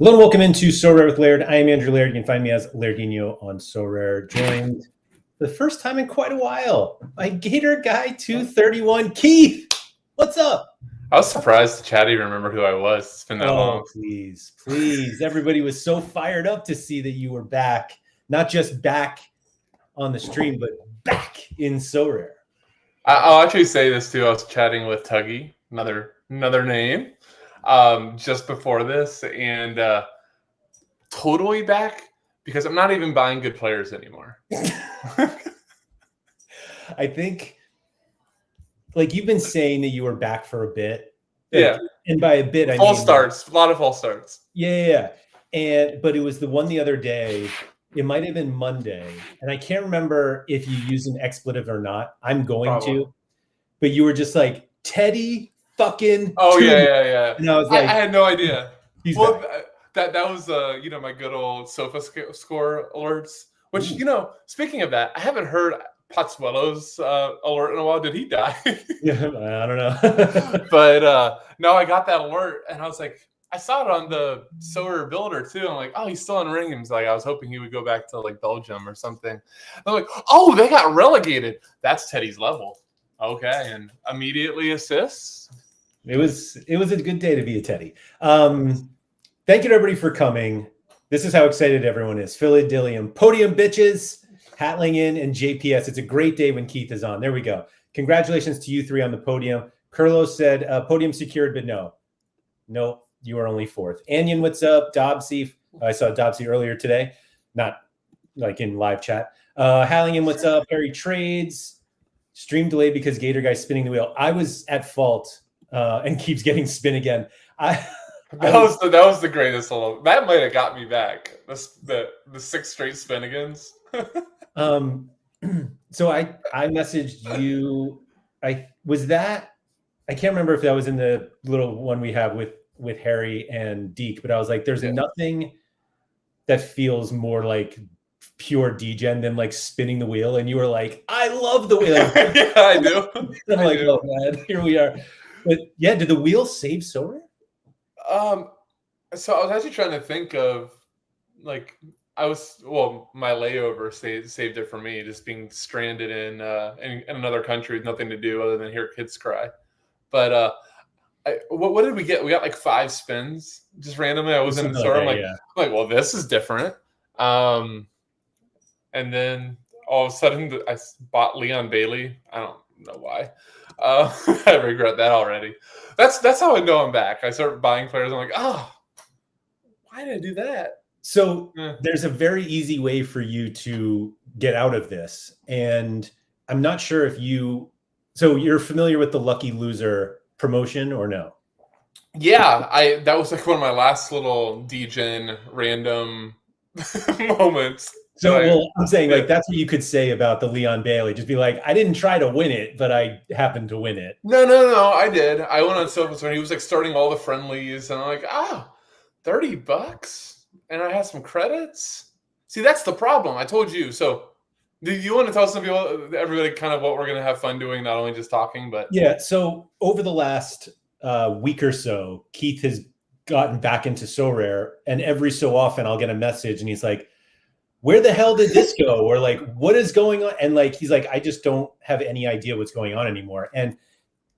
Hello and welcome into Sorare with Laird. I am Andrew Laird. You can find me as Lairdinho on Sorare. Joined for the first time in quite a while by GatorGuy231. Keith, what's up? I was surprised the chat even remembered who I was. It's been that long. Please. Everybody was so fired up to see that you were back. Not just back on the stream, but back in Sorare. I'll actually say this too. I was chatting with Tuggy, another name, just before this, and totally back because I'm not even buying good players anymore. I think, like, you've been saying that you were back for a bit. Yeah. And by a bit, I mean false starts. A lot of false starts. Yeah. But it was the one the other day. It might have been Monday, and I can't remember if you use an expletive or not. I'm going to, but you were just like, Teddy fucking. Oh yeah. And I was like, I had no idea. Well, that was my good old sofa score alerts. Which speaking of that, I haven't heard Pozzuolo's alert in a while. Did he die? Yeah, I don't know. But no, I got that alert, and I was like, I saw it on the Sorare builder too. I'm like, oh, he's still in Ringham's. Like, I was hoping he would go back to like Belgium or something. I'm like, oh, they got relegated. That's Teddy's level. Okay, and immediately assists. It was a good day to be a Teddy. Thank you to everybody for coming. This is how excited everyone is. Philidillium, podium bitches, Hatlingen, and JPS. It's a great day when Keith is on. There we go. Congratulations to you three on the podium. Curlo said podium secured, but no, you are only fourth. Anyon, what's up? Dobbsy, I saw Dobbsy earlier today, not like in live chat. Halligan, what's up? Harry Trades. Stream delayed because Gator Guy's spinning the wheel. I was at fault and keeps getting spin again. That was the greatest little. That might have got me back. The 6 straight spin agains. So I messaged you. I can't remember if that was in the little one we have with Harry and Deke, but I was like, there's nothing that feels more like pure degen than like spinning the wheel. And you were like, I love the wheel. Yeah, I do. I'm like, oh man, here we are. But yeah, did the wheel save Sorare? So I was actually trying to think of like my layover saved it for me, just being stranded in another country with nothing to do other than hear kids cry. But what did we get? We got like 5 spins just randomly. I was in the store. I'm like, well, this is different. And then all of a sudden I bought Leon Bailey. I don't know why. I regret that already. That's how I know I'm back. I start buying players. I'm like, oh, why did I do that? So there's a very easy way for you to get out of this. And I'm not sure if you're familiar with the Lucky Loser promotion or no? Yeah, that was like one of my last little degen random moments. So I'm saying like that's what you could say about the Leon Bailey. Just be like, I didn't try to win it, but I happened to win it. No, I did. I went on Silverstone when he was like starting all the friendlies, and I'm like, $30, and I had some credits. See, that's the problem. I told you. So, do you want to tell some people, everybody, kind of what we're gonna have fun doing, not only just talking, but yeah. So over the last week or so, Keith has gotten back into Sorare, and every so often I'll get a message, and he's like, where the hell did this go? Or like, what is going on? And like, he's like, I just don't have any idea what's going on anymore. And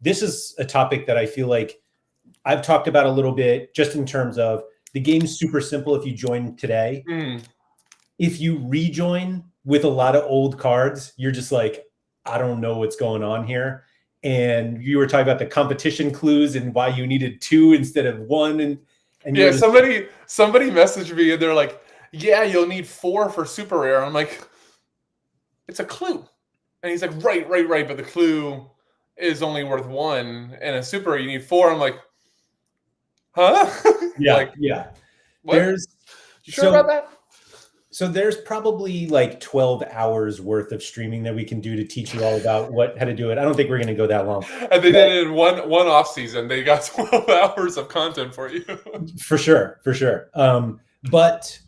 this is a topic that I feel like I've talked about a little bit, just in terms of the game's super simple. If you join today, if you rejoin with a lot of old cards, you're just like, I don't know what's going on here. And you were talking about the competition clues and why you needed 2 instead of 1. And yeah, somebody messaged me and they're like, yeah, you'll need 4 for super rare. I'm like, it's a clue. And he's like, right. But the clue is only worth 1. And a super rare, you need 4. I'm like, huh? Yeah. What? You sure about that? So there's probably like 12 hours worth of streaming that we can do to teach you all about how to do it. I don't think we're going to go that long. And they did it in one off season. They got 12 hours of content for you. For sure. But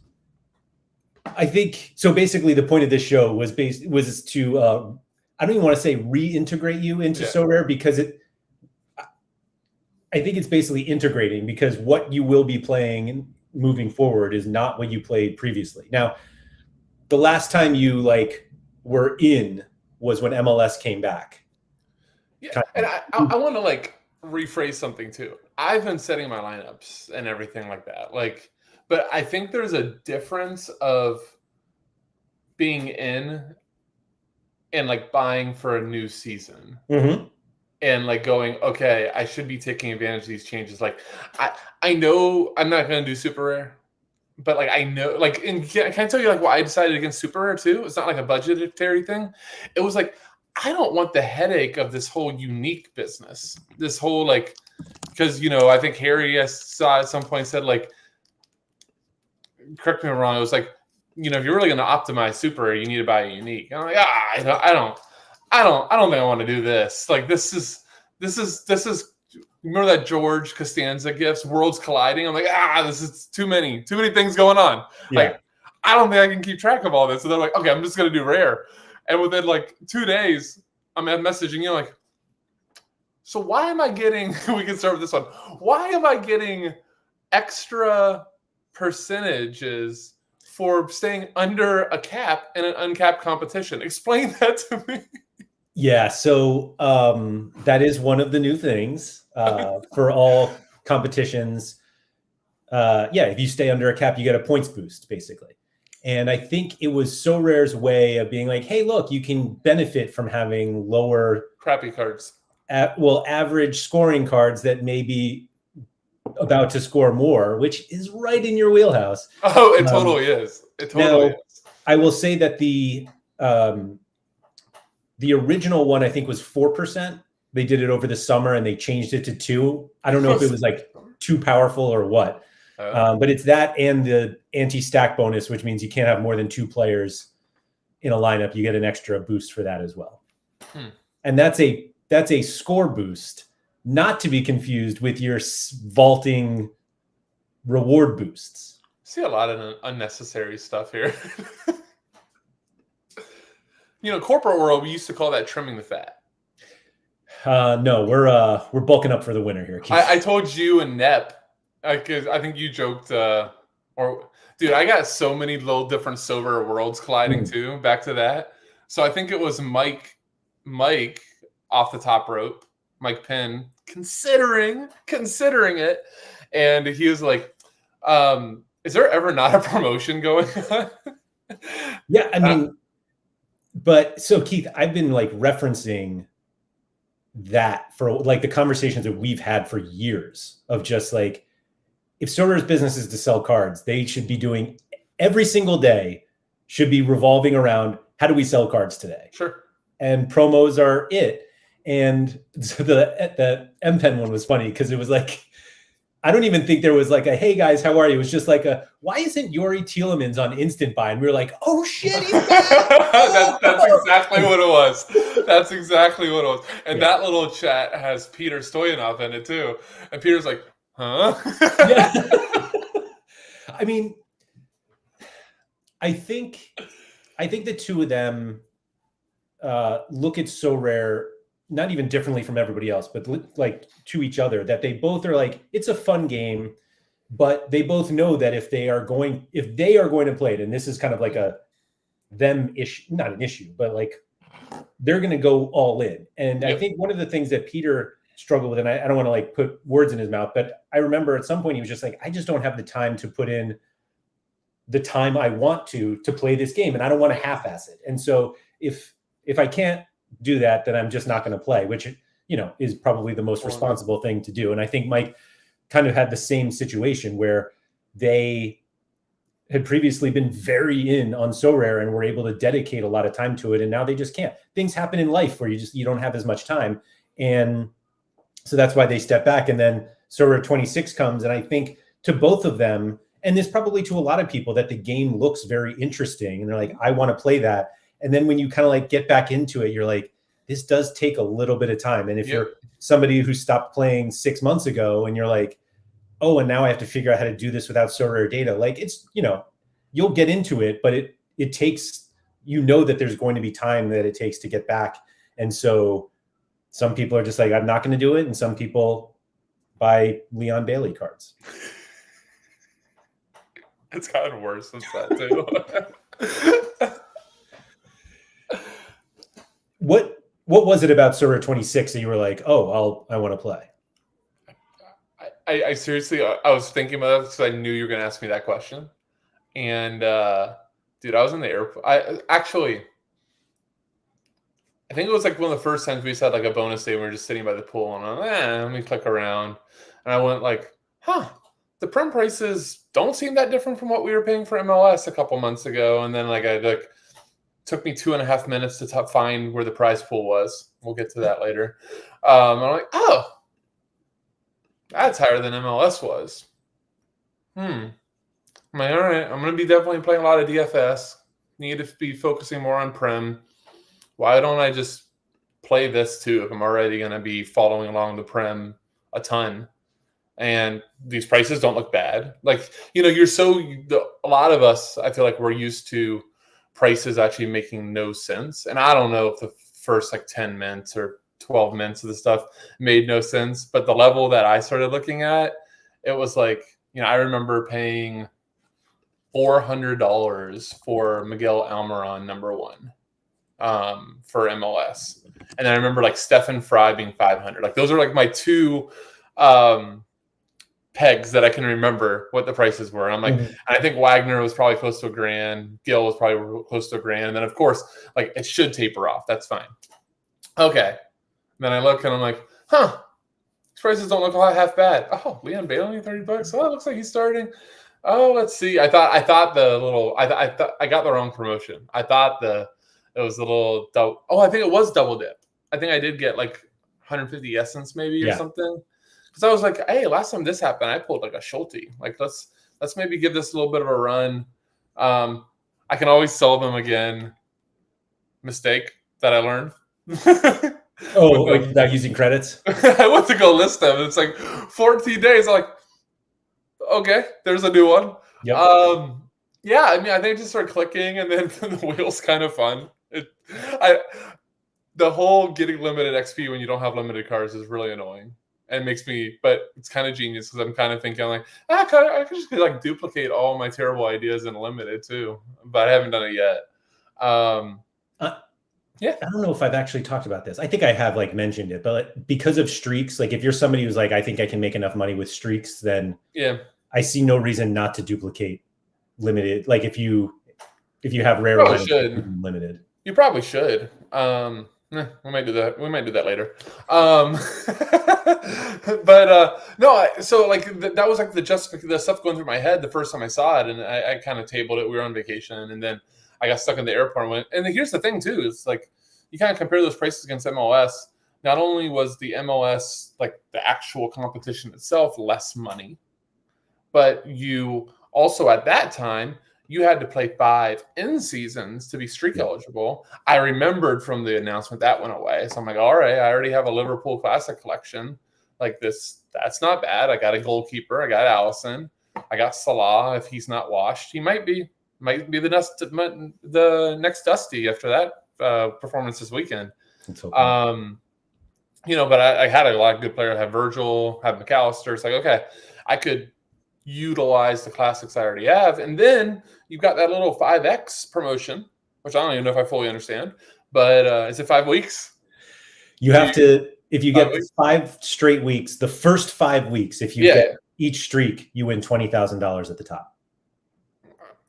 I think so. Basically, the point of this show was to I don't even want to say reintegrate you into Sorare, because I think it's basically integrating, because what you will be playing moving forward is not what you played previously. Now, the last time you like were in was when MLS came back. Yeah, and I want to like rephrase something too. I've been setting my lineups and everything like that. Like, but I think there's a difference of being in and like buying for a new season. Mm-hmm. And like going, okay, I should be taking advantage of these changes. Like, I know I'm not going to do super rare, but like I know, like, and can I tell you like why I decided against super rare too? It's not like a budgetary thing. It was like I don't want the headache of this whole unique business. This whole like, because I think Harry I saw at some point said like, correct me if I'm wrong. It was like, if you're really going to optimize super rare, you need to buy a unique. And I'm like, I don't think I want to do this. Like this is remember that George Costanza gifts, Worlds Colliding? I'm like, this is too many things going on. Yeah. Like, I don't think I can keep track of all this. So they're like, okay, I'm just gonna do rare. And within like 2 days, I'm messaging you like, so why am I getting we can start with this one. Why am I getting extra percentages for staying under a cap in an uncapped competition? Explain that to me. Yeah, so that is one of the new things for all competitions. If you stay under a cap, you get a points boost, basically. And I think it was Sorare's way of being like, hey, look, you can benefit from having lower crappy cards. Average scoring cards that may be about to score more, which is right in your wheelhouse. Oh, it totally is. It totally is. I will say that the original one, I think, was 4%. They did it over the summer and they changed it to 2. I don't know if it was like too powerful or what. But it's that and the anti-stack bonus, which means you can't have more than 2 players in a lineup. You get an extra boost for that as well. And that's a score boost, not to be confused with your vaulting reward boosts. See a lot of unnecessary stuff here. Corporate world, we used to call that trimming the fat. No, we're bulking up for the winter here, Keith. I told you and Nep, because I think you joked, dude, I got so many little different silver worlds colliding too. Back to that. So I think it was Mike off the top rope, Mike Penn, considering it, and he was like, "Is there ever not a promotion going on?" Yeah, I mean. But so Keith, I've been like referencing that for like the conversations that we've had for years of just like, if Sorare's business is to sell cards, they should be doing every single day should be revolving around how do we sell cards today? Sure. And promos are it. And so the M-Pen one was funny because it was like, I don't even think there was like a, hey guys, how are you? It was just like a, why isn't Yuri Tielemans on Instant Buy? And we were like, oh shit, he's back. That's exactly what it was. That's exactly what it was. And that little chat has Peter Stoyanov in it too. And Peter's like, huh? Yeah. I mean, I think the two of them look at Sorare not even differently from everybody else, but like to each other, that they both are like, it's a fun game, but they both know that if they are going to play it, and this is kind of like a them issue, not an issue, but like they're going to go all in. And I think one of the things that Peter struggled with, and I don't want to like put words in his mouth, but I remember at some point he was just like, I just don't have the time to put in the time I want to play this game, and I don't want to half-ass it. And so if I can't do that, then I'm just not going to play, which, is probably the most responsible thing to do. And I think Mike kind of had the same situation where they had previously been very in on Sorare and were able to dedicate a lot of time to it. And now they just can't. Things happen in life where you don't have as much time. And so that's why they step back. And then Sorare 26 comes. And I think to both of them, and there's probably to a lot of people, that the game looks very interesting. And they're like, I want to play that. And then when you kind of like get back into it, you're like, this does take a little bit of time. And if you're somebody who stopped playing 6 months ago and you're like, oh, and now I have to figure out how to do this without Sorare data, like it's, you'll get into it, but it takes, that there's going to be time that it takes to get back. And so some people are just like, I'm not going to do it. And some people buy Leon Bailey cards. It's gotten worse since that too. What was it about Sorare 26 that you were like, oh, I want to play? I seriously, I was thinking about it because I knew you were going to ask me that question. And dude, I was in the airport. I think it was like one of the first times we just had like a bonus day. We were just sitting by the pool, and I'm like, let me click around, and I went like, the prem prices don't seem that different from what we were paying for MLS a couple months ago. And then took me 2.5 minutes to find where the prize pool was. We'll get to that later. I'm like, oh, that's higher than MLS was. I'm like, all right, I'm going to be definitely playing a lot of DFS. Need to be focusing more on Prem. Why don't I just play this too if I'm already going to be following along the Prem a ton? And these prices don't look bad. Like, a lot of us, I feel like we're used to prices actually making no sense. And I don't know if the first 10 minutes or 12 minutes of the stuff made no sense, but the level that I started looking at, it was like, I remember paying $400 for Miguel Almiron #1 for MLS. And I remember Stephen Fry being 500. Those are my two pegs that I can remember what the prices were. And I'm I think Wagner was probably close to $1,000. Gill was probably close to $1,000. And then of course, it should taper off. That's fine. Okay. Then I look and I'm like, these prices don't look half bad. Oh, Leon Bailey, $30. Oh, it looks like he's starting. Oh, let's see. I thought I thought I got the wrong promotion. I thought it was a little double. Oh, I think it was double dip. I think I did get 150 essence maybe or something. Because I was like, hey, last time this happened, I pulled a Schulte. Let's maybe give this a little bit of a run. I can always sell them again. Mistake that I learned. Without using credits? I went to go list them. It's 14 days. I'm like, okay, there's a new one. Yep. Yeah, I think it just started clicking, and then the wheel's kind of fun. The whole getting limited XP when you don't have limited cards is really annoying. And makes me, but it's kind of genius because I'm kind of thinking I could just duplicate all my terrible ideas in limited too, but I haven't done it yet. Yeah, I don't know if I've actually talked about this. I think I have mentioned it, but because of streaks, if you're somebody who's I think I can make enough money with streaks, then I see no reason not to duplicate limited. If you have rare ones, limited, you probably should. We might do that. We might do that later. But no. So that was the stuff going through my head the first time I saw it, and I kind of tabled it. We were on vacation, and then I got stuck in the airport and went. And here's the thing too: is you kind of compare those prices against MLS. Not only was the MLS the actual competition itself less money, but you also at that time. You had to play 5 in seasons to be streak eligible. I remembered from the announcement that went away. So I'm like, all right, I already have a Liverpool Classic collection. This, that's not bad. I got a goalkeeper. I got Allison. I got Salah. If he's not washed, he might be the next Dusty after that performance this weekend. But I had a lot of good players. I had Virgil, had McAllister. It's okay, I could utilize the classics I already have. And then you've got that little 5X promotion, which I don't even know if I fully understand, but is it 5 weeks? You have to, if you get 5 straight weeks, the first 5 weeks, if you get each streak, you win $20,000 at the top.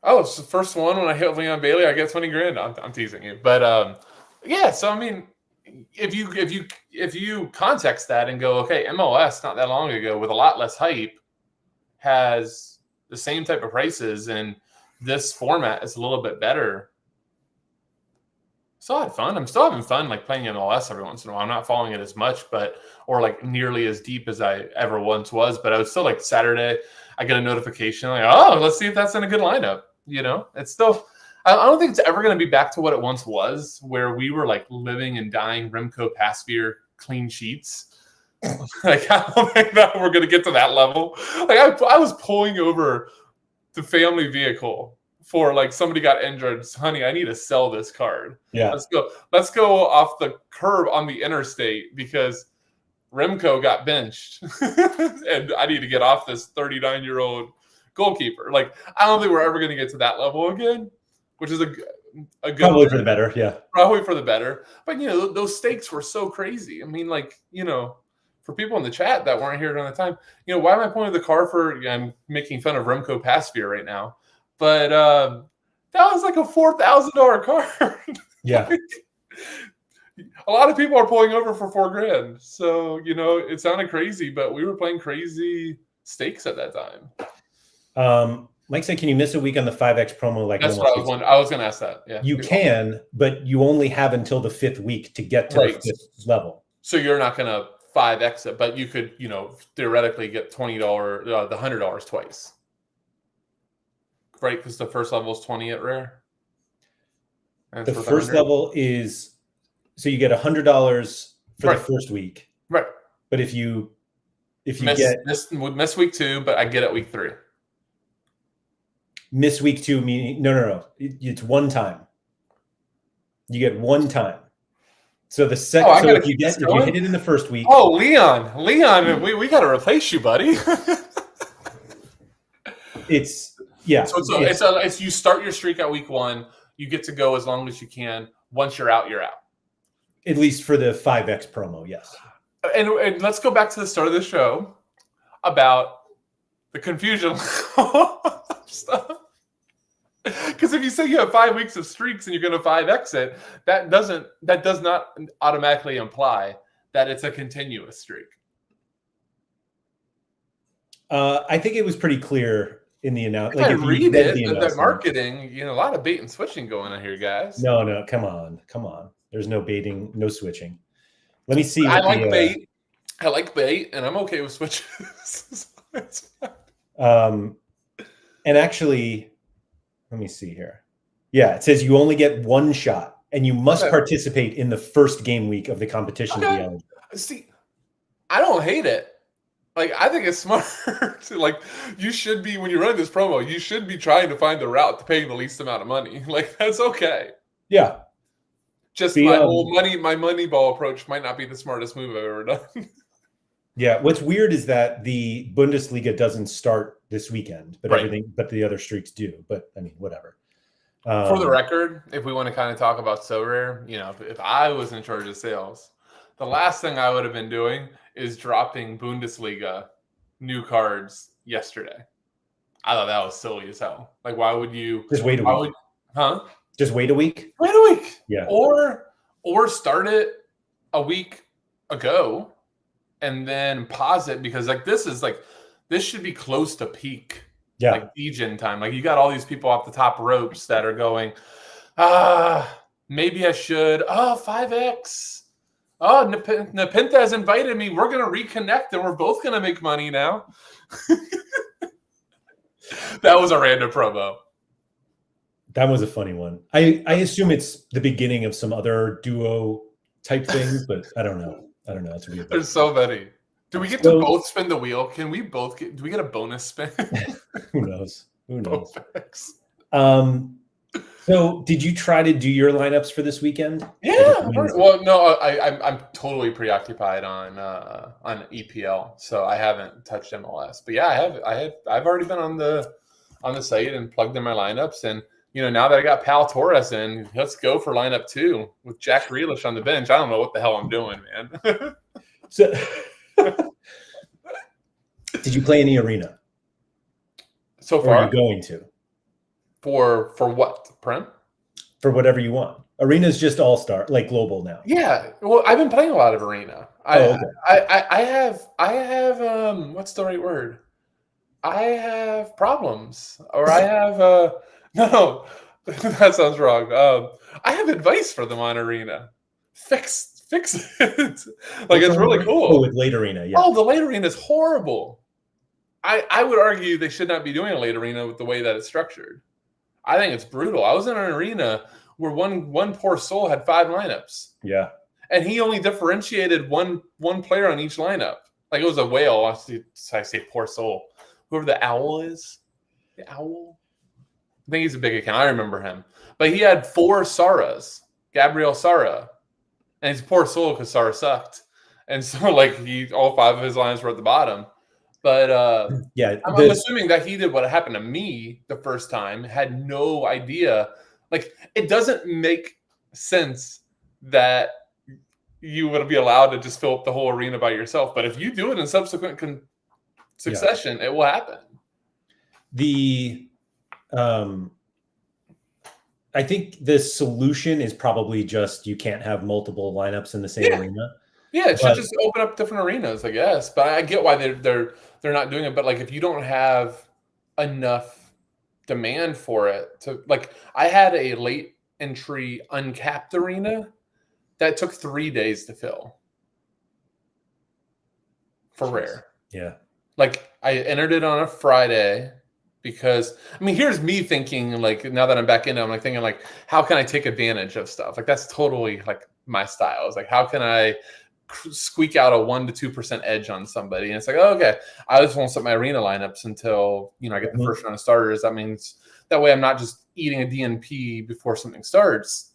Oh, it's the first one when I hit Leon Bailey, I get $20,000. I'm teasing you. But so if you context that and go, okay, MLS not that long ago with a lot less hype has the same type of prices, and this format is a little bit better. Still had fun. I'm still having fun playing MLS every once in a while. I'm not following it as much, or nearly as deep as I ever once was. But I was still Saturday, I get a notification oh, let's see if that's in a good lineup. It's still. I don't think it's ever going to be back to what it once was, where we were living and dying Remco Pasveer clean sheets. I don't think that we're going to get to that level. I was pulling over the family vehicle for somebody got injured. Honey, I need to sell this card. Yeah, let's go off the curb on the interstate because Remco got benched, and I need to get off this 39-year-old goalkeeper. Like, I don't think we're ever going to get to that level again, which is a good Probably thing. for the better. Yeah. Probably for the better. But, those stakes were so crazy. I mean, like, for people in the chat that weren't here during the time, why am I pointing the car for? I'm making fun of Remco Pasveer right now, but that was like a $4,000 car. Yeah. A lot of people are pulling over for $4,000. So, it sounded crazy, but we were playing crazy stakes at that time. Mike said, can you miss a week on the 5X promo? Like, that's what I was wondering. I was going to ask that. Yeah. You can, but you only have until the 5th week to get to the 5th level. So you're not going to 5X it, but you could, theoretically get $20, the $100 twice. Right? Because the first level is 20 at rare. The first level is, so you get $100 for the first week. Right. But if you miss week 2, but I get it week 3. Miss week 2 meaning no. It's one time. You get one time. So the second, if you hit it in the first week. Oh, Leon, we got to replace you, buddy. It's you start your streak at week 1. You get to go as long as you can. Once you're out, you're out. At least for the 5X promo, yes. And let's go back to the start of the show about the confusion stuff. Because if you say you have 5 weeks of streaks and you're going to 5X it, that does not automatically imply that it's a continuous streak. I think it was pretty clear in the announcement. Like, read it, the marketing, a lot of bait and switching going on here, guys. No, come on. There's no baiting, no switching. Let me see. I like bait. I like bait, and I'm okay with switches. And actually, let me see here. Yeah, it says you only get one shot, and you must participate in the first game week of the competition. Okay. See, I don't hate it. Like, I think it's smart. Like, you should be, when you're running this promo, you should be trying to find the route to paying the least amount of money. Like, that's okay. Yeah. Just my whole moneyball approach might not be the smartest move I've ever done. Yeah. What's weird is that the Bundesliga doesn't start this weekend, but but the other streaks do. But I mean, whatever. For the record, if we want to kind of talk about Sorare, if I was in charge of sales, the last thing I would have been doing is dropping Bundesliga new cards yesterday. I thought that was silly as hell. Like, why would you just wait a week? Just wait a week? Wait a week. Yeah. Or start it a week ago and then pause it, because this should be close to peak. Yeah. Like degen time. Like, you got all these people off the top ropes that are going, maybe I should. 5X. Oh, Nepinta has invited me. We're going to reconnect and we're both going to make money now. That was a random promo. That was a funny one. I assume it's the beginning of some other duo type thing, but I don't know. It's weird. There's so many. Do we get to both spin the wheel? Can we both do we get a bonus spin? Who knows? So did you try to do your lineups for this weekend? Yeah. Well, no, I'm totally preoccupied on EPL, so I haven't touched MLS. But yeah, I've already been on the site and plugged in my lineups, and now that I got Pal Torres in, let's go for lineup 2 with Jack Grealish on the bench. I don't know what the hell I'm doing, man. So, did you play any arena so far? Or are you going to? For what? Prem? For whatever you want. Arena's just all-star, like global now. Yeah. Well, I've been playing a lot of arena. I have what's the right word? I have problems, or I have no, that sounds wrong. I have advice for them on arena. Fix it. Like, it's really cool. Oh, with late arena, yeah. Oh, the late arena is horrible. I would argue they should not be doing a late arena with the way that it's structured. I think it's brutal. I was in an arena where one poor soul had 5 lineups. Yeah. And he only differentiated one player on each lineup. Like, it was a whale. I say poor soul. Whoever the owl is. The owl? I think he's a big account. I remember him. But he had 4 Saras. Gabriel Sara. And he's a poor soul because Sara sucked. And so, all 5 of his lines were at the bottom. But Yeah, I'm assuming that he did what happened to me the first time, had no idea. Like, it doesn't make sense that you would be allowed to just fill up the whole arena by yourself. But if you do it in subsequent succession, it will happen. I think the solution is probably just you can't have multiple lineups in the same arena. Yeah, it should just open up different arenas, I guess. But I get why they're not doing it. But like, if you don't have enough demand for it to, like, I had a late entry uncapped arena that took 3 days to fill for rare. Yeah. Like, I entered it on a Friday because, I mean, here's me thinking, like, now that I'm back in it, I'm like thinking, like, how can I take advantage of stuff? Like, that's totally like my style. It's like, how can I squeak out a 1 to 2% edge on somebody? And it's like, oh, okay, I just won't set my arena lineups until, you know, I get the first round of starters. That means that way I'm not just eating a DNP before something starts.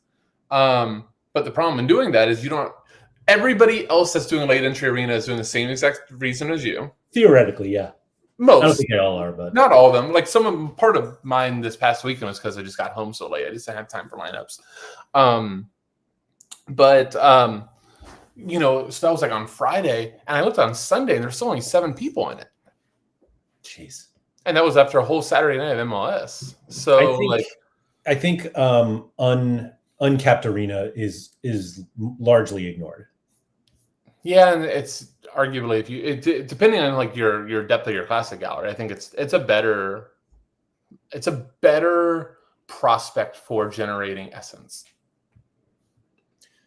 But the problem in doing that is everybody else that's doing late entry arena is doing the same exact reason as you. Theoretically, yeah. Most. I don't think they all are, but not all of them. Like, part of mine this past weekend was because I just got home so late. I just didn't have time for lineups. You know, so that was like on Friday, and I looked on Sunday, and there's still only 7 people in it. Jeez. And that was after a whole Saturday night of MLS. So I think uncapped arena is largely ignored. Yeah, and it's arguably, if you depending on like your depth of your classic gallery, I think it's a better prospect for generating essence.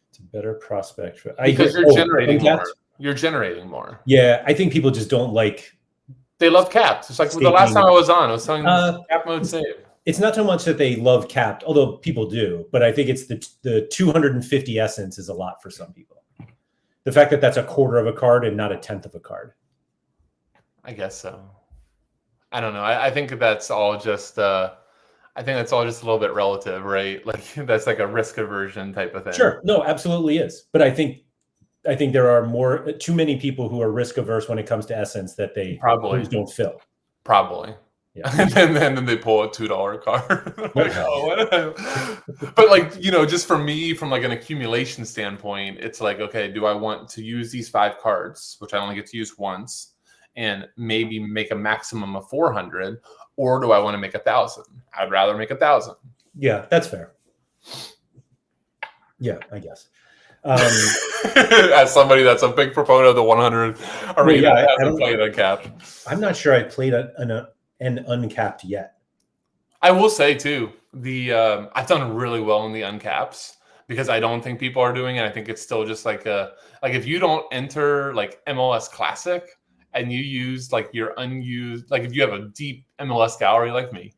It's a better prospect because you're generating more. You're generating more. Yeah, I think people just don't like. They love capped. It's like the last time I was on, I was telling cap mode save. It's not so much that they love capped, although people do, but I think it's the 250 essence is a lot for some people. The fact that that's a quarter of a card and not a tenth of a card. I guess so. I don't know. I think that's all just. I think that's all just a little bit relative, right? Like, that's like a risk aversion type of thing. Sure, no, absolutely is. But I think there are too many people who are risk averse when it comes to essence that they probably don't fill. Probably. Yeah. And then they pull a $2 card. Like, oh, but like, you know, just for me, from like an accumulation standpoint, it's like, okay, do I want to use these 5 cards, which I only get to use once, and maybe make a maximum of 400, or do I want to make 1,000? I'd rather make 1,000. Yeah, that's fair. Yeah, I guess. As somebody that's a big proponent of the 100 arena, I haven't played uncapped. I'm not sure I played an uncapped yet. I will say too, I've done really well in the uncaps because I don't think people are doing it. I think it's still just like if you don't enter like MLS Classic and you use like your unused, like if you have a deep MLS gallery like me,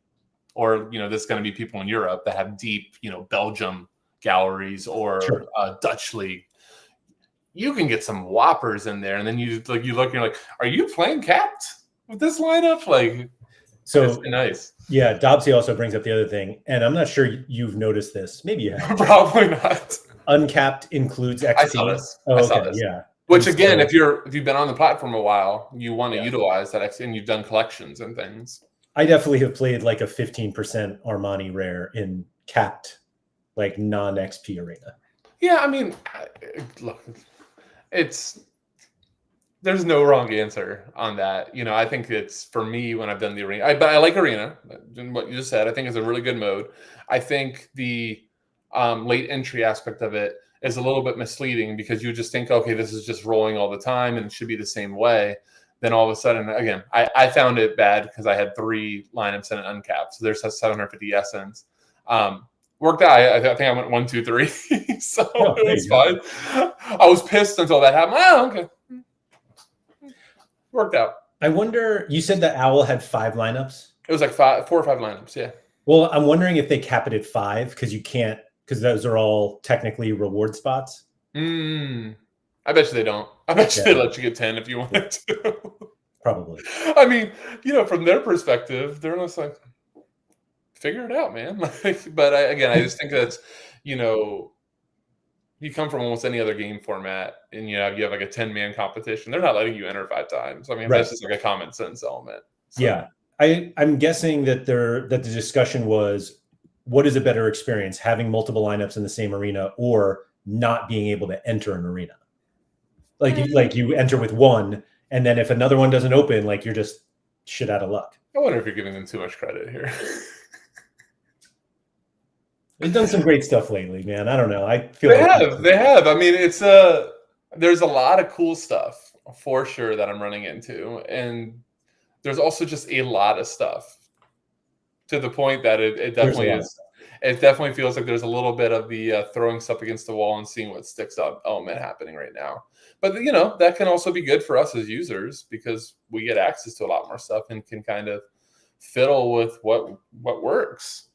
or, you know, there's going to be people in Europe that have deep, you know, Belgium galleries or Dutch league, you can get some whoppers in there, and then you look and you're like, are you playing capped with this lineup? Like, so it's nice. Yeah, Dobbsy also brings up the other thing, and I'm not sure you've noticed this. Maybe you have. Probably not. Uncapped includes XP. I saw this. Oh, okay, yeah. Which again, if you've been on the platform a while, you want to utilize that XP, and you've done collections and things. I definitely have played like a 15% Armani rare in capped, like non-XP arena. Yeah, I mean, look, there's no wrong answer on that. You know, I think it's, for me, when I've done the arena, but I like arena, and what you just said, I think is a really good mode. I think the late entry aspect of it is a little bit misleading because you just think, okay, this is just rolling all the time and it should be the same way. Then all of a sudden, again, I found it bad because I had 3 lineups and an uncapped. So there's 750 essence. Worked out. I think I went 1, 2, 3. So it was fine. I was pissed until that happened. Oh, okay. Worked out. I wonder, you said the Owl had 5 lineups? It was like 4 or 5 lineups, yeah. Well, I'm wondering if they cap it at 5 because you can't, because those are all technically reward spots. I bet you they don't. I bet you they let you get 10 if you wanted to. Probably. I mean, you know, from their perspective, they're just like, figure it out, man. But I just think that's, you know, you come from almost any other game format, and you have like a 10-man competition. They're not letting you enter 5 times. I mean, that's just like a common sense element. So. Yeah, I'm guessing that the discussion was, what is a better experience, having multiple lineups in the same arena or not being able to enter an arena? Like you enter with one, and then if another one doesn't open, like you're just shit out of luck. I wonder if you're giving them too much credit here. They've done some great stuff lately, man. I don't know. I feel they have. I mean, it's there's a lot of cool stuff for sure that I'm running into, and there's also just a lot of stuff to the point that it definitely is. It definitely feels like there's a little bit of the throwing stuff against the wall and seeing what sticks up element happening right now. But that can also be good for us as users because we get access to a lot more stuff and can kind of fiddle with what works.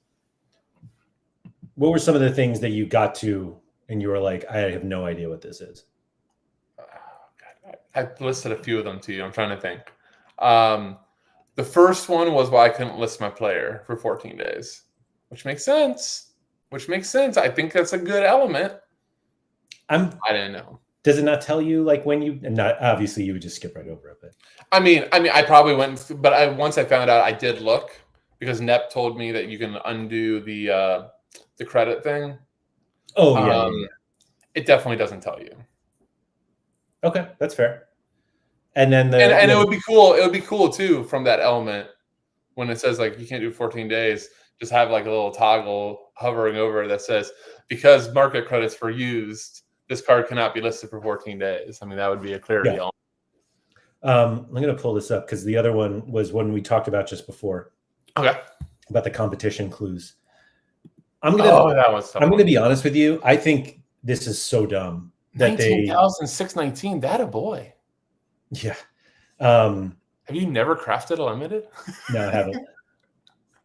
What were some of the things that you got to and you were like, I have no idea what this is? Oh, God. I listed a few of them to you. I'm trying to think. The first one was why I couldn't list my player for 14 days, which makes sense. I think that's a good element. I didn't know. Does it not tell you like when you, and not obviously you would just skip right over it, but I mean, I probably went, but once I found out, I did look because Nep told me that you can undo the credit thing. Oh yeah. It definitely doesn't tell you. Okay, that's fair. And then and it would be cool. It would be cool too from that element when it says like you can't do 14 days. Just have like a little toggle hovering over that says because market credits were used, this card cannot be listed for 14 days. I mean, that would be a clarity element. I'm going to pull this up because the other one was one we talked about just before. Okay. About the competition clues. I'm going to be honest with you. I think this is so dumb that 19,619. That a boy. Yeah. Have you never crafted a limited? No, I haven't.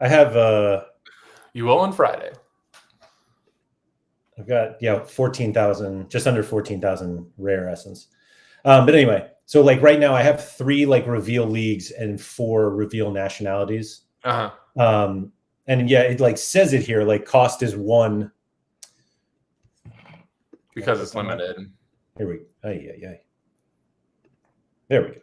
I have. You will on Friday. I've got 14,000, just under 14,000 rare essence. But anyway, so like right now I have 3 like reveal leagues and 4 reveal nationalities. And yeah, it like says it here, like cost is 1 because it's limited. Here we go. There we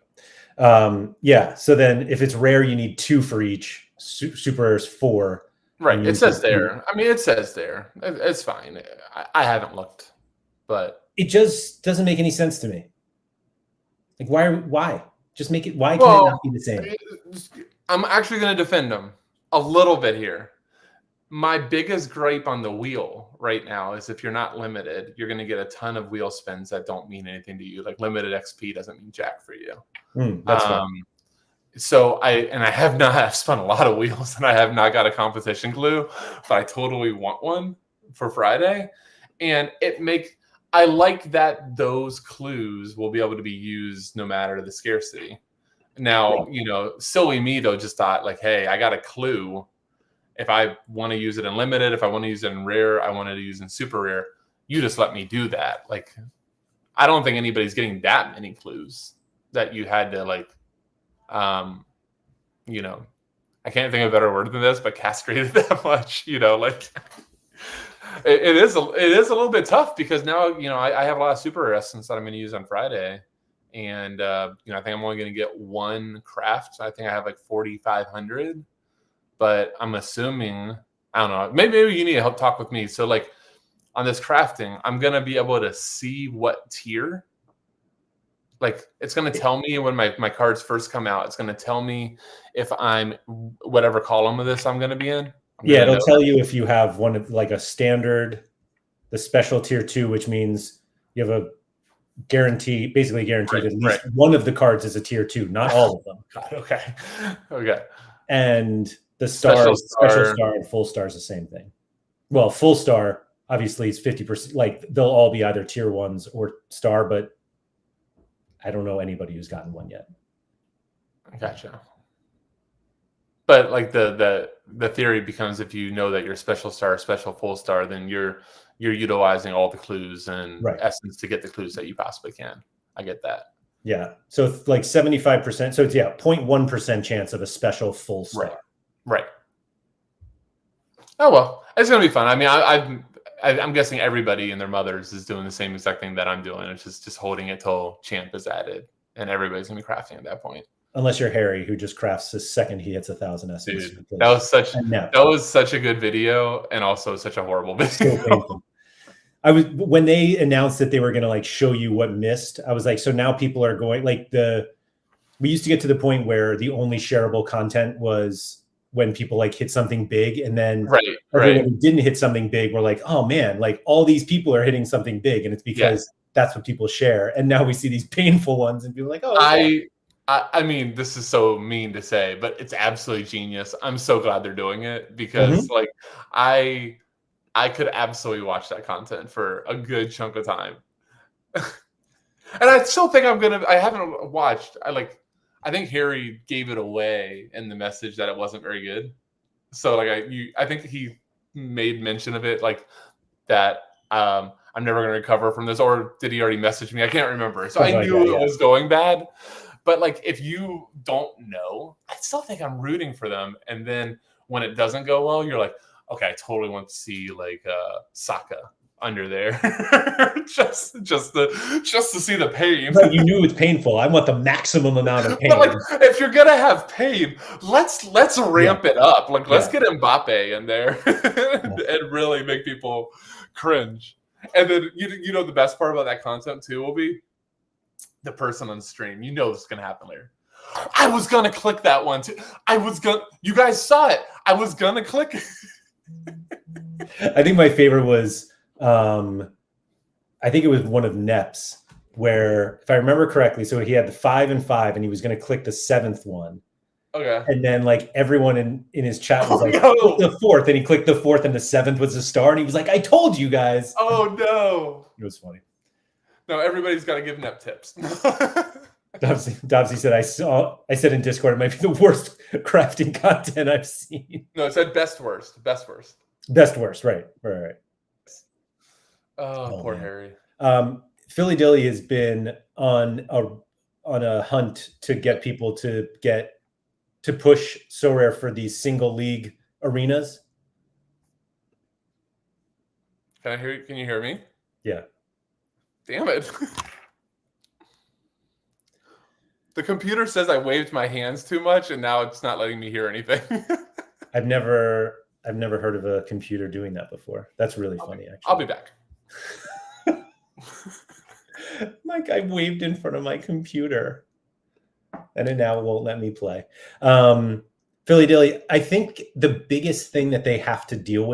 go. Yeah. So then if it's rare, you need 2 for each. Super rare is 4. Right. It says there. I mean, it says there. It's fine. I haven't looked, but it just doesn't make any sense to me. Like, why? Just make it. Why can't it not be the same? I'm actually going to defend them a little bit here. My biggest gripe on the wheel right now is if you're not limited, you're going to get a ton of wheel spins that don't mean anything to you. Like limited XP doesn't mean jack for you. That's fine. So I've spun a lot of wheels and I have not got a competition glue, but I totally want one for Friday. And I like that those clues will be able to be used no matter the scarcity. Now, silly me though, just thought like, hey, I got a clue. If I want to use it in limited, if I want to use it in rare, I wanted to use it in super rare. You just let me do that. Like, I don't think anybody's getting that many clues that you had to like, I can't think of a better word than this, but castrated that much, like it is a little bit tough because now, I have a lot of super rare essence that I'm going to use on Friday. And, I think I'm only going to get 1 craft. I think I have like 4,500, but I'm assuming, I don't know, maybe you need to help talk with me. So like on this crafting, I'm going to be able to see what tier. Like it's going to tell me when my cards first come out. It's going to tell me if I'm whatever column of this I'm going to be in. It'll tell you if you have one of like a standard, the special tier 2, which means you have basically guaranteed at least one of the cards is a tier 2, not all of them. God, okay. And the special star and full star is the same thing. Well, full star obviously is 50%. Like they'll all be either tier 1s or star, but I don't know anybody who's gotten one yet. Gotcha. But like the theory becomes if you know that you're special star, special full star, then you're utilizing all the clues and essence to get the clues that you possibly can. I get that. Yeah. So it's like 75%. So it's 0.1% chance of a special full star. Right. Oh well, it's gonna be fun. I mean, I'm guessing everybody and their mothers is doing the same exact thing that I'm doing. It's just holding it till champ is added, and everybody's gonna be crafting at that point. Unless you're Harry, who just crafts the second he hits 1,000 essence. Dude, that was such a good video, and also such a horrible video. So painful. When they announced that they were gonna like show you what missed, I was like, so now people are going like we used to get to the point where the only shareable content was when people like hit something big, and then everyone who didn't hit something big were like, oh man, like all these people are hitting something big, and it's because that's what people share. And now we see these painful ones and people like, oh, I mean, this is so mean to say, but it's absolutely genius. I'm so glad they're doing it because like I could absolutely watch that content for a good chunk of time. And I still think I haven't watched. I think Harry gave it away in the message that it wasn't very good. So like I think he made mention of it like that. I'm never going to recover from this, or did he already message me? I can't remember. So I knew it was going bad. But like, if you don't know, I still think I'm rooting for them. And then when it doesn't go well, you're like, okay, I totally want to see like Sokka under there, just to see the pain. But you knew it's painful. I want the maximum amount of pain. But like, if you're gonna have pain, let's ramp it up. Like, let's get Mbappe in there and really make people cringe. And then you know the best part about that content too will be the person on stream. You know this is gonna happen later. I was gonna click that one too. You guys saw it. I was gonna click. I think my favorite was I think it was one of Nep's, where if I remember correctly, so he had the 5 and 5 and he was going to click the 7th one. Okay. And then like everyone in his chat was click the 4th, and he clicked the 4th and the 7th was a star, and he was like, I told you guys. Oh no. It was funny. No, everybody's got to give Nep tips. Dobsy said, I said in Discord, it might be the worst crafting content I've seen. No, it said best worst. Best worst. Best worst, right. Oh, poor Harry. Philly Dilly has been on a hunt to get people to push Sorare for these single league arenas. Can I hear you? Can you hear me? Yeah. Damn it. The computer says I waved my hands too much, and now it's not letting me hear anything. I've never heard of a computer doing that before. That's really funny, actually. I'll be back. Like I waved in front of my computer, and it now won't let me play. Philly Dilly, I think the biggest thing that they have to deal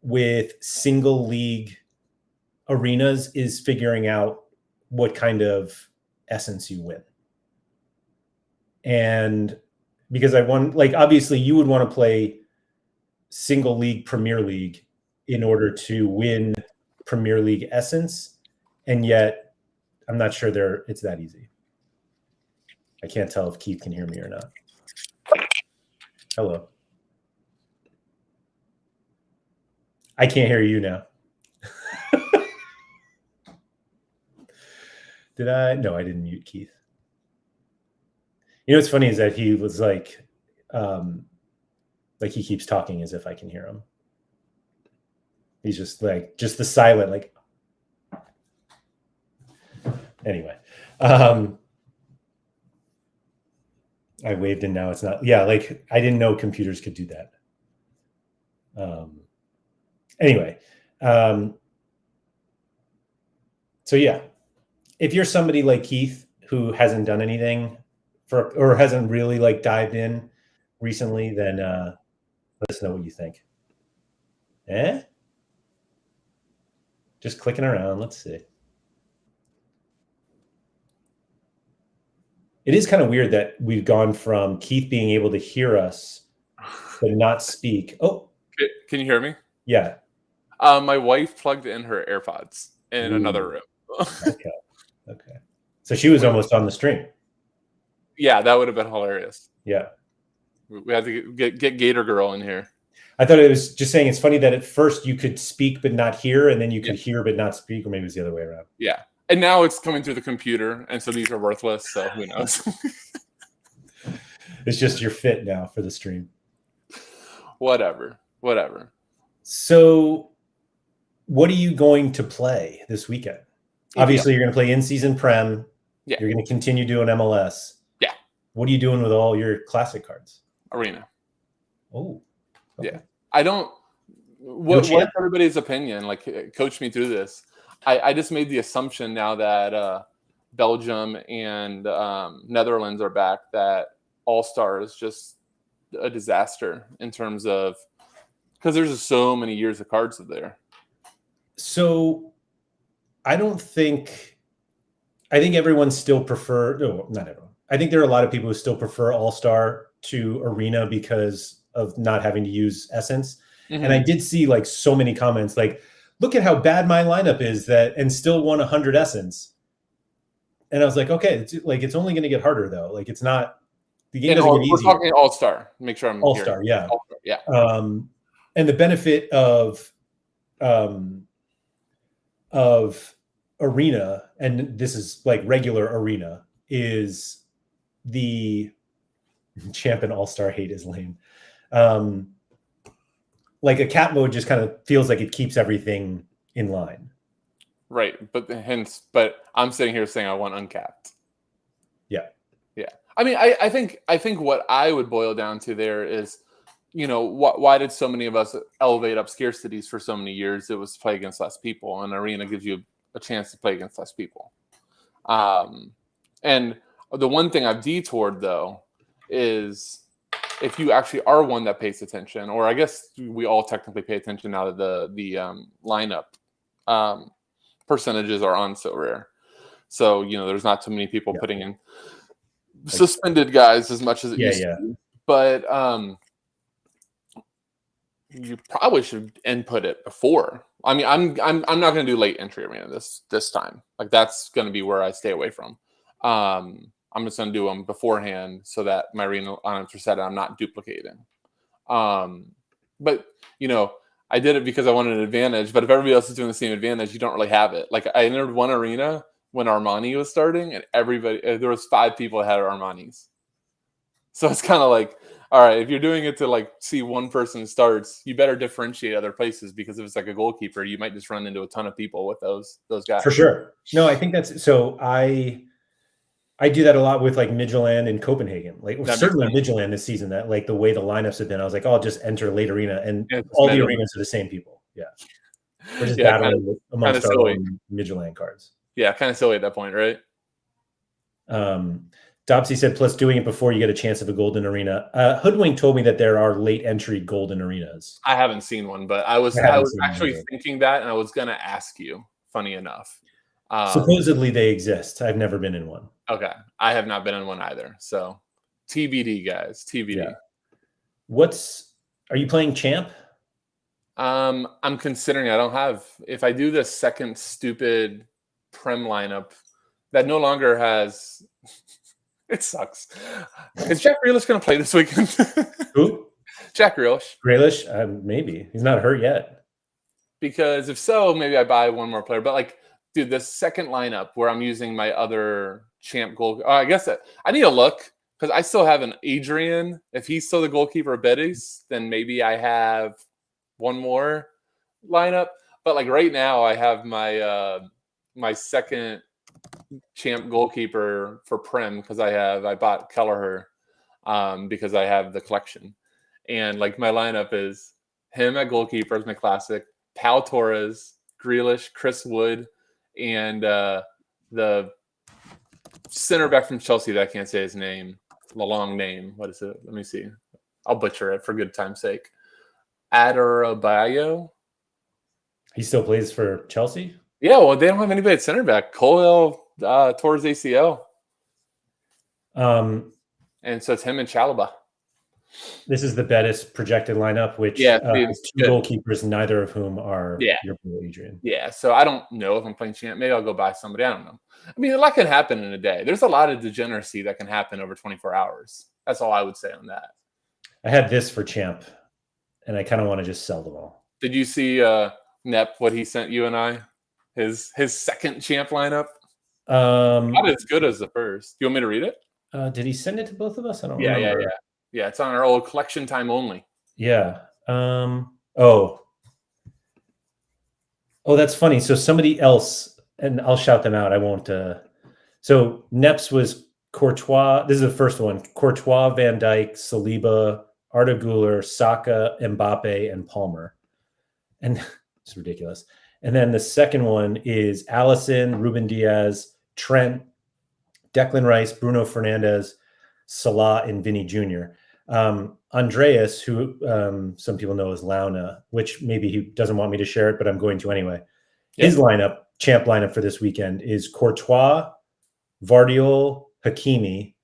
with single league arenas is figuring out what kind of essence you win. And because obviously you would want to play single league Premier League in order to win Premier League essence, and yet I'm not sure it's that easy. I can't tell if Keith can hear me or not. Hello. I can't hear you now. Did I? No, I didn't mute Keith. You know what's funny is that he was like he keeps talking as if I can hear him. He's just the silent, like. Anyway, I waved and now it's not. Yeah, like I didn't know computers could do that. Anyway, so yeah, if you're somebody like Keith who hasn't done anything or hasn't really like dived in recently, then let us know what you think. Just clicking around. Let's see. It is kind of weird that we've gone from Keith being able to hear us but not speak. Oh, can you hear me? Yeah. My wife plugged in her AirPods in another room. Okay. So she was almost on the stream. Yeah, that would have been hilarious. Yeah. We had to get Gator Girl in here. I thought it was just saying it's funny that at first you could speak but not hear, and then you could hear but not speak, or maybe it's the other way around. Yeah. And now it's coming through the computer, and so these are worthless, so who knows? It's just your fit now for the stream. Whatever. So what are you going to play this weekend? EPL. Obviously, you're going to play in-season Prem. Yeah. You're going to continue doing MLS. Yeah. What are you doing with all your classic cards? Arena. Oh. Okay. Yeah. I don't. What's everybody's opinion? Like, coach me through this. I just made the assumption now that Belgium and Netherlands are back that All-Star is just a disaster in terms of, because there's just so many years of cards there. So I think everyone still prefer, no, not everyone. I think there are a lot of people who still prefer All-Star to Arena because of not having to use Essence. Mm-hmm. And I did see like so many comments like, look at how bad my lineup is and still won 100 Essence. And I was like, okay, it's only going to get harder though. Like it's not, the game doesn't get easier. We're talking All-Star. Make sure I'm All-Star, yeah. All-Star, yeah. And the benefit of Arena, and this is like regular Arena, is the champ and All-Star hate is lame. Like a cap mode just kind of feels like it keeps everything in line. Right, but I'm sitting here saying I want uncapped. Yeah. Yeah. I mean, I think what I would boil down to there is, why did so many of us elevate up scarcities for so many years? It was to play against less people, and Arena gives you a chance to play against less people. And the one thing I've detoured though is if you actually are one that pays attention, or I guess we all technically pay attention now that the lineup percentages are on Sorare. So, there's not too many people putting in suspended guys as much as it used to be. But you probably should input it before. I mean, I'm not going to do late entry Arena this time. Like that's going to be where I stay away from. I'm just going to do them beforehand so that my Arena lineups are set and I'm not duplicating. But I did it because I wanted an advantage. But if everybody else is doing the same advantage, you don't really have it. Like I entered one Arena when Armani was starting, and there was 5 people that had Armanis. So it's kind of like, all right, if you're doing it to like see one person starts, you better differentiate other places, because if it's like a goalkeeper, you might just run into a ton of people with those guys. For sure. No, I think that's so. I do that a lot with like Midtjylland and Copenhagen. Like certainly Midtjylland this season, that like the way the lineups have been, I was like, oh, I'll just enter late Arena, and all the arenas are the same people. Yeah, we're just battling amongst our own Midtjylland cards. Yeah, kind of silly at that point, right? Dobsy said, plus doing it before you get a chance of a golden arena. Hoodwink told me that there are late entry golden arenas. I haven't seen one, but I was actually thinking that, and I was going to ask you, funny enough. Supposedly they exist. I've never been in one. Okay. I have not been in one either. So TBD, guys. TBD. Yeah. Are you playing Champ? I'm considering. I don't have, if I do the second stupid Prem lineup that no longer has, it sucks. Is Jack Grealish going to play this weekend? Who? Jack Grealish. Grealish? Maybe. He's not hurt yet. Because if so, maybe I buy one more player. But like, dude, the second lineup where I'm using my other Champ goal. I guess I need to look, because I still have an Adrian. If he's still the goalkeeper of Betis, then maybe I have one more lineup. But like right now, I have my second Champ goalkeeper for Prem, because I bought Kelleher because I have the collection, and like my lineup is him at goalkeeper as my classic, Pau Torres, Grealish, Chris Wood, and the center back from Chelsea that I can't say his name, the long name. What is it? Let me see. I'll butcher it for good time's sake. Adarabioyo. He still plays for Chelsea? Yeah, well, they don't have anybody at center back. Colwell tore his ACL. And so it's him and Chalobah. This is the Betis projected lineup, which has 2 goalkeepers, neither of whom are your boy Adrian. Yeah, so I don't know if I'm playing Champ. Maybe I'll go buy somebody. I don't know. I mean, a lot can happen in a day. There's a lot of degeneracy that can happen over 24 hours. That's all I would say on that. I had this for Champ, and I kind of want to just sell them all. Did you see Nep, what he sent you and I? His second Champ lineup? Not as good as the first. Do you want me to read it? Did he send it to both of us? I don't remember. Yeah, it's on our old collection time only. Yeah. Oh, that's funny. So somebody else, and I'll shout them out. I won't. So Neps was Courtois. This is the first one. Courtois, Van Dijk, Saliba, Arda Güler, Saka, Mbappe, and Palmer. And it's ridiculous. And then the second one is Allison, Ruben Diaz, Trent, Declan Rice, Bruno Fernandes, Salah, and Vinny Jr. Andreas, who some people know as Launa, which maybe he doesn't want me to share it, but I'm going to anyway. Yep. His lineup, champ lineup for this weekend is Courtois, Vardiol, Hakimi,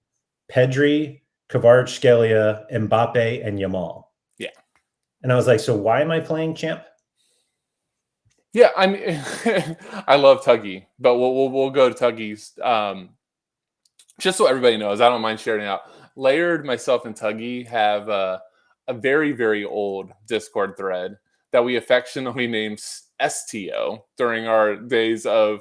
Pedri, Kvaratskhelia, Mbappe, and Yamal. Yeah. And I was like, so why am I playing champ? Yeah, I mean, I love Tuggy, but we'll go to Tuggy's. Just so everybody knows, I don't mind sharing out. Layered, myself, and Tuggy have a very, very old Discord thread that we affectionately named STO during our days of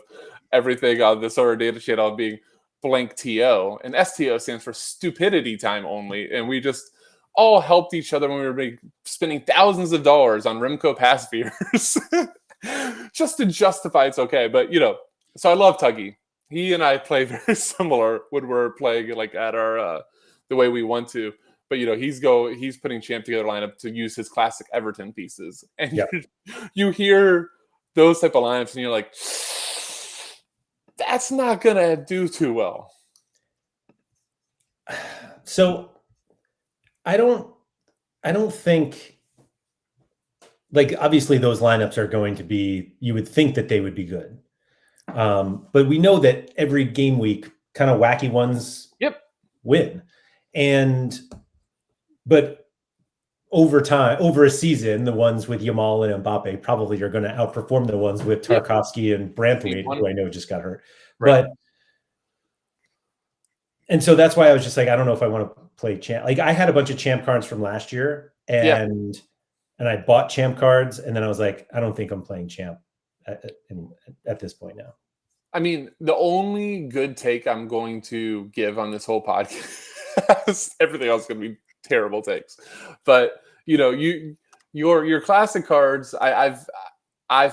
everything on the Sorare data channel being blank TO. And STO stands for stupidity time only. And we just all helped each other when we were spending thousands of dollars on Remco pass fears just to justify it's okay. But, so I love Tuggy. He and I play very similar when we're playing like at our the way we want to. But he's putting champ together lineup to use his classic Everton pieces, and yep. you hear those type of lineups, and you're like, that's not gonna do too well. So I don't think, like, obviously those lineups are going to be, you would think that they would be good. But we know that every game week, kind of wacky ones win. But over time, over a season, the ones with Yamal and Mbappe probably are going to outperform the ones with Tarkowski and Branthwaite, who I know just got hurt. Right. And so that's why I was just like, I don't know if I want to play champ. Like, I had a bunch of champ cards from last year, and I bought champ cards, and then I was like, I don't think I'm playing champ at this point now. I mean, the only good take I'm going to give on this whole podcast, everything else is going to be terrible takes. But your classic cards, I've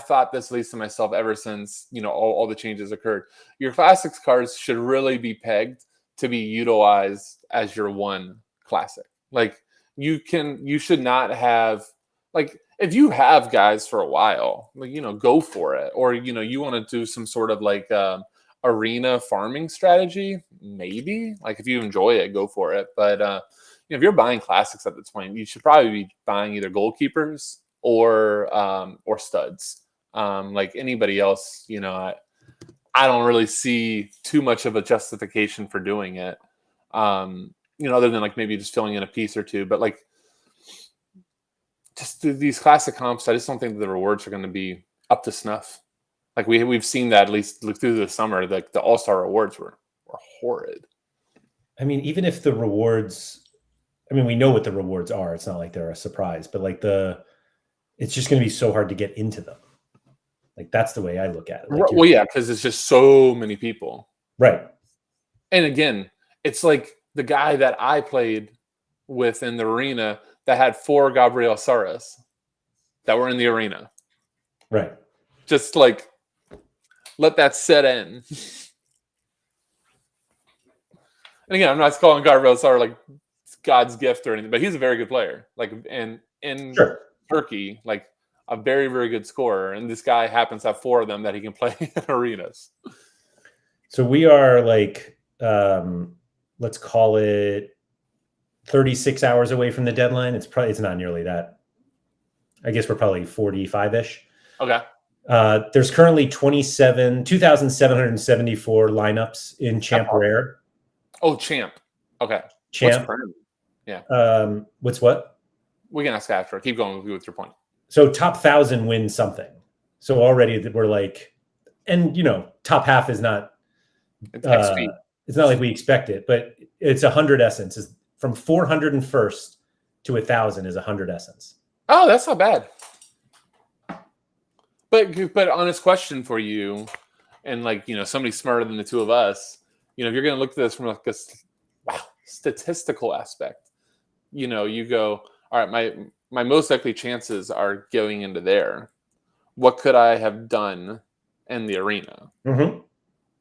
thought this, at least to myself, ever since all the changes occurred. Your classics cards should really be pegged to be utilized as your one classic. Like, you should not have, like, if you have guys for a while, like, go for it. Or, you want to do some sort of like arena farming strategy, maybe. Like, if you enjoy it, go for it. But if you're buying classics at this point, you should probably be buying either goalkeepers or studs. Like anybody else, I don't really see too much of a justification for doing it. Other than like maybe just filling in a piece or two. But like, just these classic comps, I just don't think that the rewards are going to be up to snuff. Like we've seen that, at least through the summer. Like the All-Star rewards were horrid. I mean, even if the rewards, we know what the rewards are. It's not like they're a surprise, but like it's just going to be so hard to get into them. Like, that's the way I look at it. Like, well, yeah, because it's just so many people. Right. And again, it's like the guy that I played with in the arena that had 4 Gabriel Saras that were in the arena. Right. Just like, let that set in. And again, I'm not calling Gabriel Sara like God's gift or anything, but he's a very good player. Like, in Turkey, like a very, very good scorer. And this guy happens to have 4 of them that he can play in arenas. So we are like, let's call it 36 hours away from the deadline. It's not nearly that. I guess we're probably 45-ish. Okay. There's currently 2,774 lineups in Champ Rare. Oh, Champ. Okay. Champ. Yeah. What's what? We can ask after. Keep going with your point. So top 1,000 wins something. So already we're like, and top half is not. It's not like we expect it, but it's 100 essence. Is from 401st to 1,000 is 100 essence. Oh, that's not bad. But honest question for you, and like somebody smarter than the two of us, if you're going to look at this from like a statistical aspect, you go, all right, my most likely chances are going into there. what could I have done in the arena? Mm-hmm.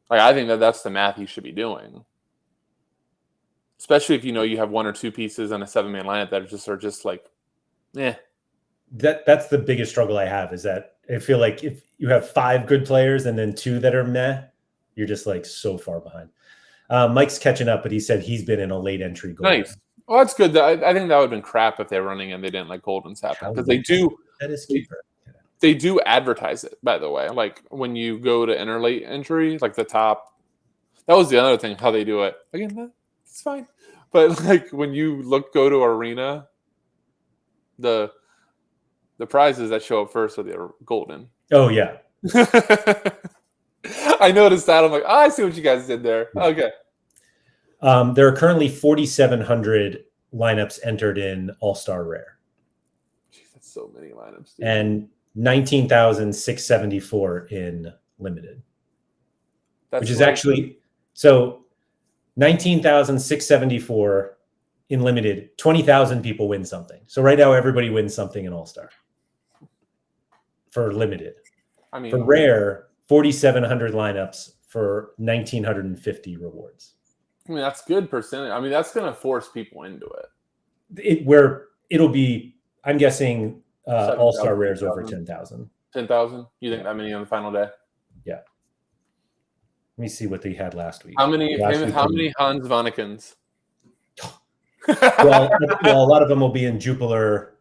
Like, I think that's the math you should be doing. Especially if you have 1 or 2 pieces and a 7-man lineup that are just like, That's the biggest struggle I have, is that I feel like if you have 5 good players and then 2 that are meh, you're just like so far behind. Mike's catching up, but he said he's been in a late entry goal. Nice. Well, that's good. I think that would have been crap if they were running and they didn't let Goldens happen, because they do. That is keeper. They do advertise it, by the way. Like when you go to enter late entry, like the top. That was the other thing, how they do it. Again, it's fine. But like when you go to arena, the prizes that show up first are the golden. Oh yeah. I noticed that. I'm like, I see what you guys did there. Okay. There are currently 4,700 lineups entered in All-Star Rare. Jeez, that's so many lineups. Dude. And 19,674 in Limited. Which is actually, so 19,674 in Limited, 20,000 people win something. So right now everybody wins something in All-Star for Limited. I mean, for Rare, 4,700 lineups for 1,950 rewards. I mean, that's good percentage. I mean, that's going to force people into it. It'll be, I'm guessing, All-Star Rares 10, over 10,000. 10,000? You think that many on the final day? Yeah. Let me see what they had last week. How many Hans Vonneguns? well, a lot of them will be in Jupiler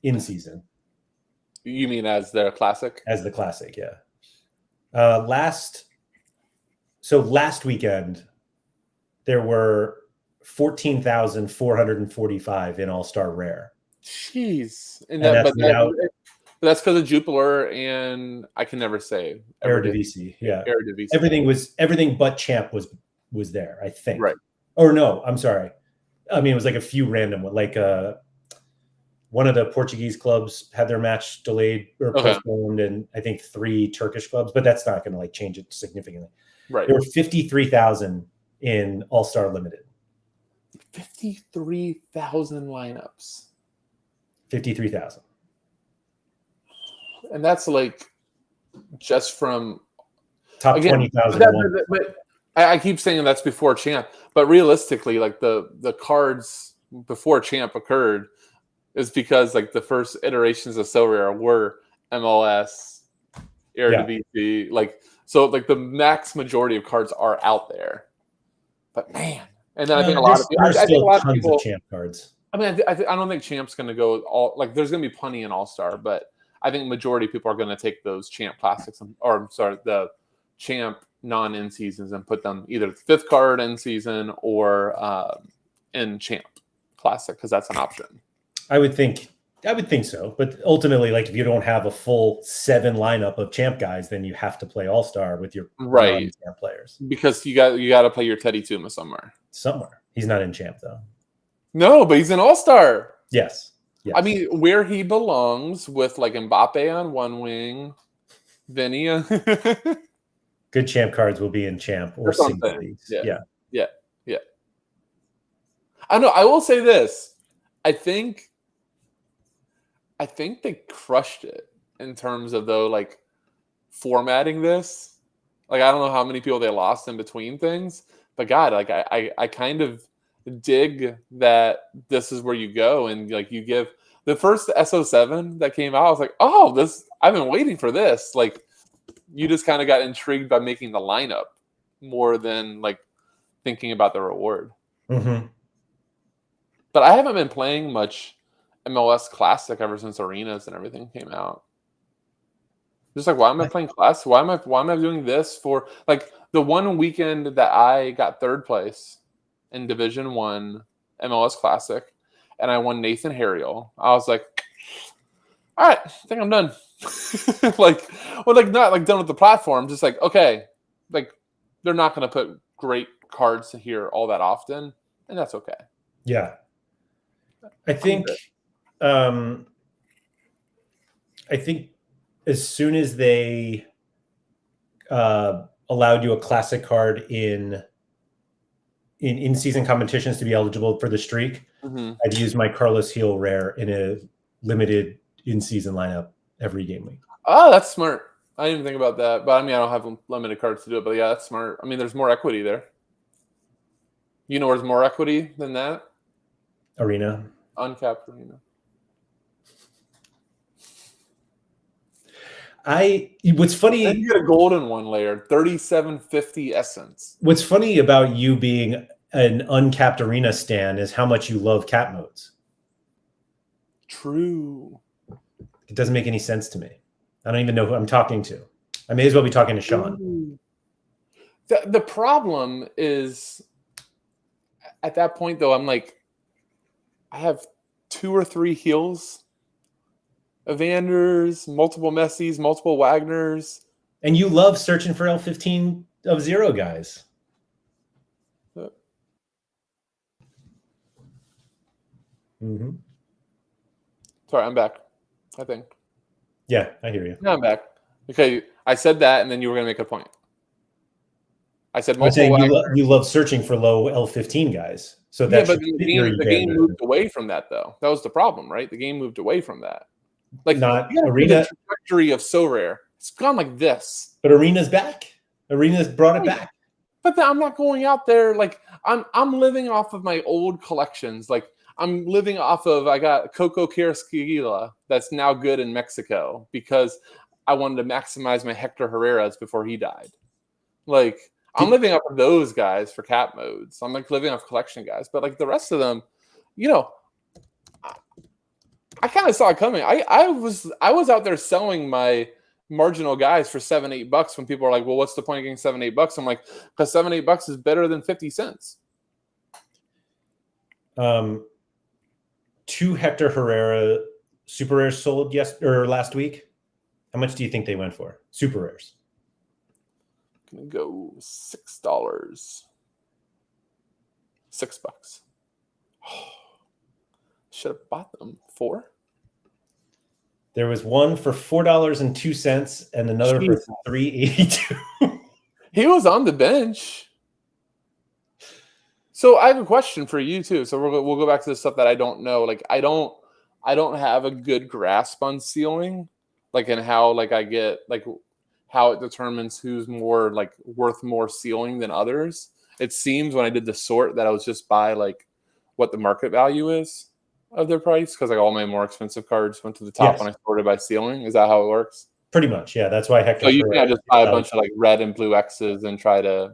in season. You mean as their classic? As the classic, yeah. Last weekend, there were 14,445 in All-Star Rare. Jeez. But that's because of Jupiler and I can never say Eredivisie. Yeah. Eredivisie. Everything but Champ was there, I think. Right. Or no, I'm sorry. I mean, it was like a few random ones. Like one of the Portuguese clubs had their match delayed or postponed, and I think 3 Turkish clubs, but that's not going to like change it significantly. Right. There were 53,000 in All-Star Limited. 53,000 lineups. 53,000. And that's like just from top 20,000. But I keep saying that's before Champ, but realistically, like the cards before Champ occurred is because like the first iterations of Sorare were MLS, Eredivisie, like so like the max majority of cards are out there. But man, and then I think a lot of people of Champ cards. I mean, I don't think Champ's going to go all like. There's going to be plenty in All-Star, but I think majority of people are going to take those Champ classics the Champ non-in seasons and put them either 5th card in season or in Champ classic because that's an option. I would think so, but ultimately, like if you don't have a full 7 lineup of Champ guys, then you have to play All-Star with your non-Champ players because you got to play your Teddy Tuma somewhere. He's not in Champ though. No, but he's an All-Star. Yes. I mean, where he belongs with like Mbappe on one wing, Vinny. Good Champ cards will be in Champ or single leagues. Yeah. I know. I will say this. I think they crushed it in terms of though like formatting this. Like I don't know how many people they lost in between things, but God, like I kind of dig that this is where you go and like you give the first SO7 that came out. I was like, oh, this I've been waiting for this. Like you just kind of got intrigued by making the lineup more than like thinking about the reward. Mm-hmm. But I haven't been playing much MLS Classic ever since Arenas and everything came out. Just like, why am I playing Classic? Why am I doing this for like the one weekend that I got 3rd place in Division 1 MLS Classic and I won Nathan Harriel. I was like, all right, I think I'm done. Not like done with the platform. Just like, okay, like they're not going to put great cards here all that often, and that's okay. Yeah. I think as soon as they allowed you a classic card in season competitions to be eligible for the streak, I'd use my Carlos Heel rare in a limited in season lineup every game week. Oh, that's smart. I didn't even think about that. But I mean, I don't have limited cards to do it. But yeah, that's smart. I mean, there's more equity there. You know where's more equity than that? Arena. Uncapped arena. What's funny. Then you get a golden one layer, 3750 essence. What's funny about you being an uncapped arena stan is how much you love cap modes. True. It doesn't make any sense to me. I don't even know who I'm talking to. I may as well be talking to Sean. The problem is, at that point, though, I'm like, I have 2 or 3 heals, Evanders, multiple Messies, multiple Wagners. And you love searching for L15 of 0 guys. Mm-hmm. Sorry, I'm back, I think. Yeah, I hear you. No, I'm back. Okay, I said that, and then you were going to make a point. I said multiple you love searching for low L15 guys. So that's but the game moved away from that, though. That was the problem, right? The game moved away from that. Like, not Arena. The trajectory of Sorare. It's gone like this. But Arena's back. Arena's brought it back. But I'm not going out there like I'm living off of my old collections. Like I'm living off of I got Coco Carrasquilla that's now good in Mexico because I wanted to maximize my Hector Herrera's before he died. Like I'm living off of those guys for cap modes. I'm like living off collection guys, but like the rest of them, you know, I kind of saw it coming. I was out there selling my marginal guys for $7-8 when people are like, well, what's the point of getting $7-8? I'm like, because $7-8 is better than 50 cents. 2 Hector Herrera super rares sold last week. How much do you think they went for? Super rares. Gonna go $6. $6. Should have bought them 4. There was one for $4.02 and another for $3.82. He was on the bench. So I have a question for you too. So we'll go back to the stuff that I don't know. Like I don't have a good grasp on sealing, like and how like I get like how it determines who's more like worth more sealing than others. It seems when I did the sort that I was just by like what the market value is of their price because like all my more expensive cards went to the top when I sorted by sealing. Is that how it works? Pretty much, yeah. That's why Hector. So you can't just buy a bunch of like red and blue X's and try to.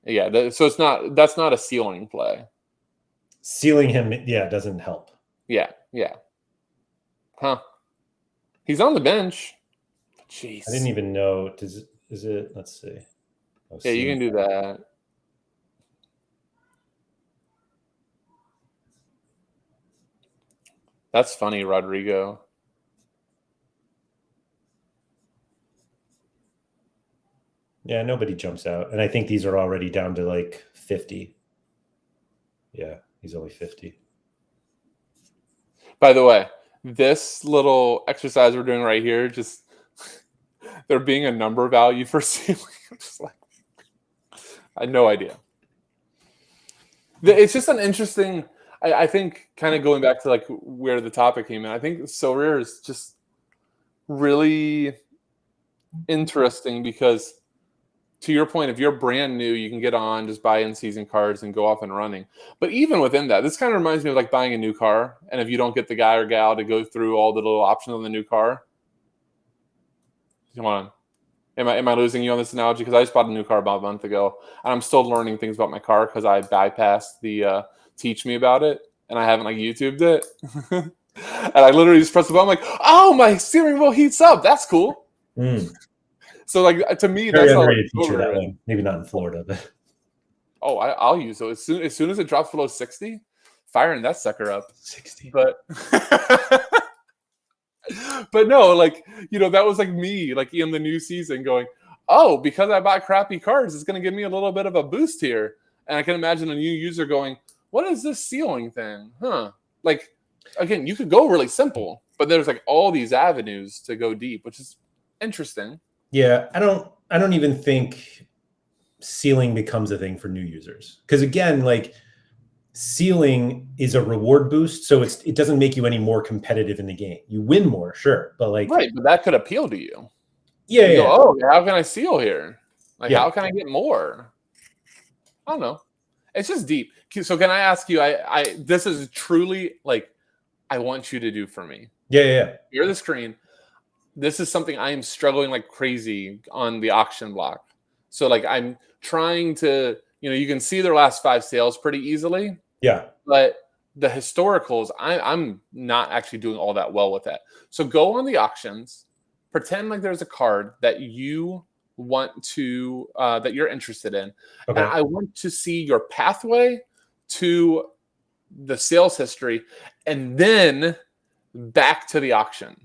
Yeah, so that's not a sealing play. Sealing him, yeah, doesn't help. Yeah. Huh? He's on the bench. Jeez. I didn't even know. Is it? Let's see. Yeah, you can do that. That's funny, Rodrigo. Yeah, nobody jumps out. And I think these are already down to like 50. Yeah, he's only 50. By the way, this little exercise we're doing right here, just there being a number value for sealing. Just like, I had no idea. It's just an interesting, I think, kind of going back to like where the topic came in. I think Sorare is just really interesting because, to your point, if you're brand new, you can get on, just buy in-season cards and go off and running. But even within that, this kind of reminds me of like buying a new car. And if you don't get the guy or gal to go through all the little options on the new car, come on. Am I losing you on this analogy? Because I just bought a new car about a month ago, and I'm still learning things about my car because I bypassed the teach me about it, and I haven't like YouTubed it. And I literally just press the button, I'm like, oh, my steering wheel heats up. That's cool. So like to me, very that's underrated feature. That one, maybe not in Florida, but I'll use it as soon as it drops below 60, firing that sucker up. 60, but no, like that was like me, like in the new season, going, oh, because I bought crappy cards, it's going to give me a little bit of a boost here, and I can imagine a new user going, what is this sealing thing? Huh? Like again, you could go really simple, but there's like all these avenues to go deep, which is interesting. Yeah, I don't even think sealing becomes a thing for new users because again, like sealing is a reward boost, so it doesn't make you any more competitive in the game. You win more, sure, but like right, but that could appeal to you. Yeah, You yeah. go, oh, how can I seal here? Like, Yeah. how can I get more? I don't know. It's just deep. So can I ask you? I this is truly like I want you to do for me. Yeah. You're the screen. This is something I am struggling like crazy on the auction block. So like I'm trying to, you can see their last 5 sales pretty easily. Yeah. But the historicals, I'm not actually doing all that well with that. So go on the auctions, pretend like there's a card that you want to that you're interested in, Okay. and I want to see your pathway to the sales history, and then back to the auction.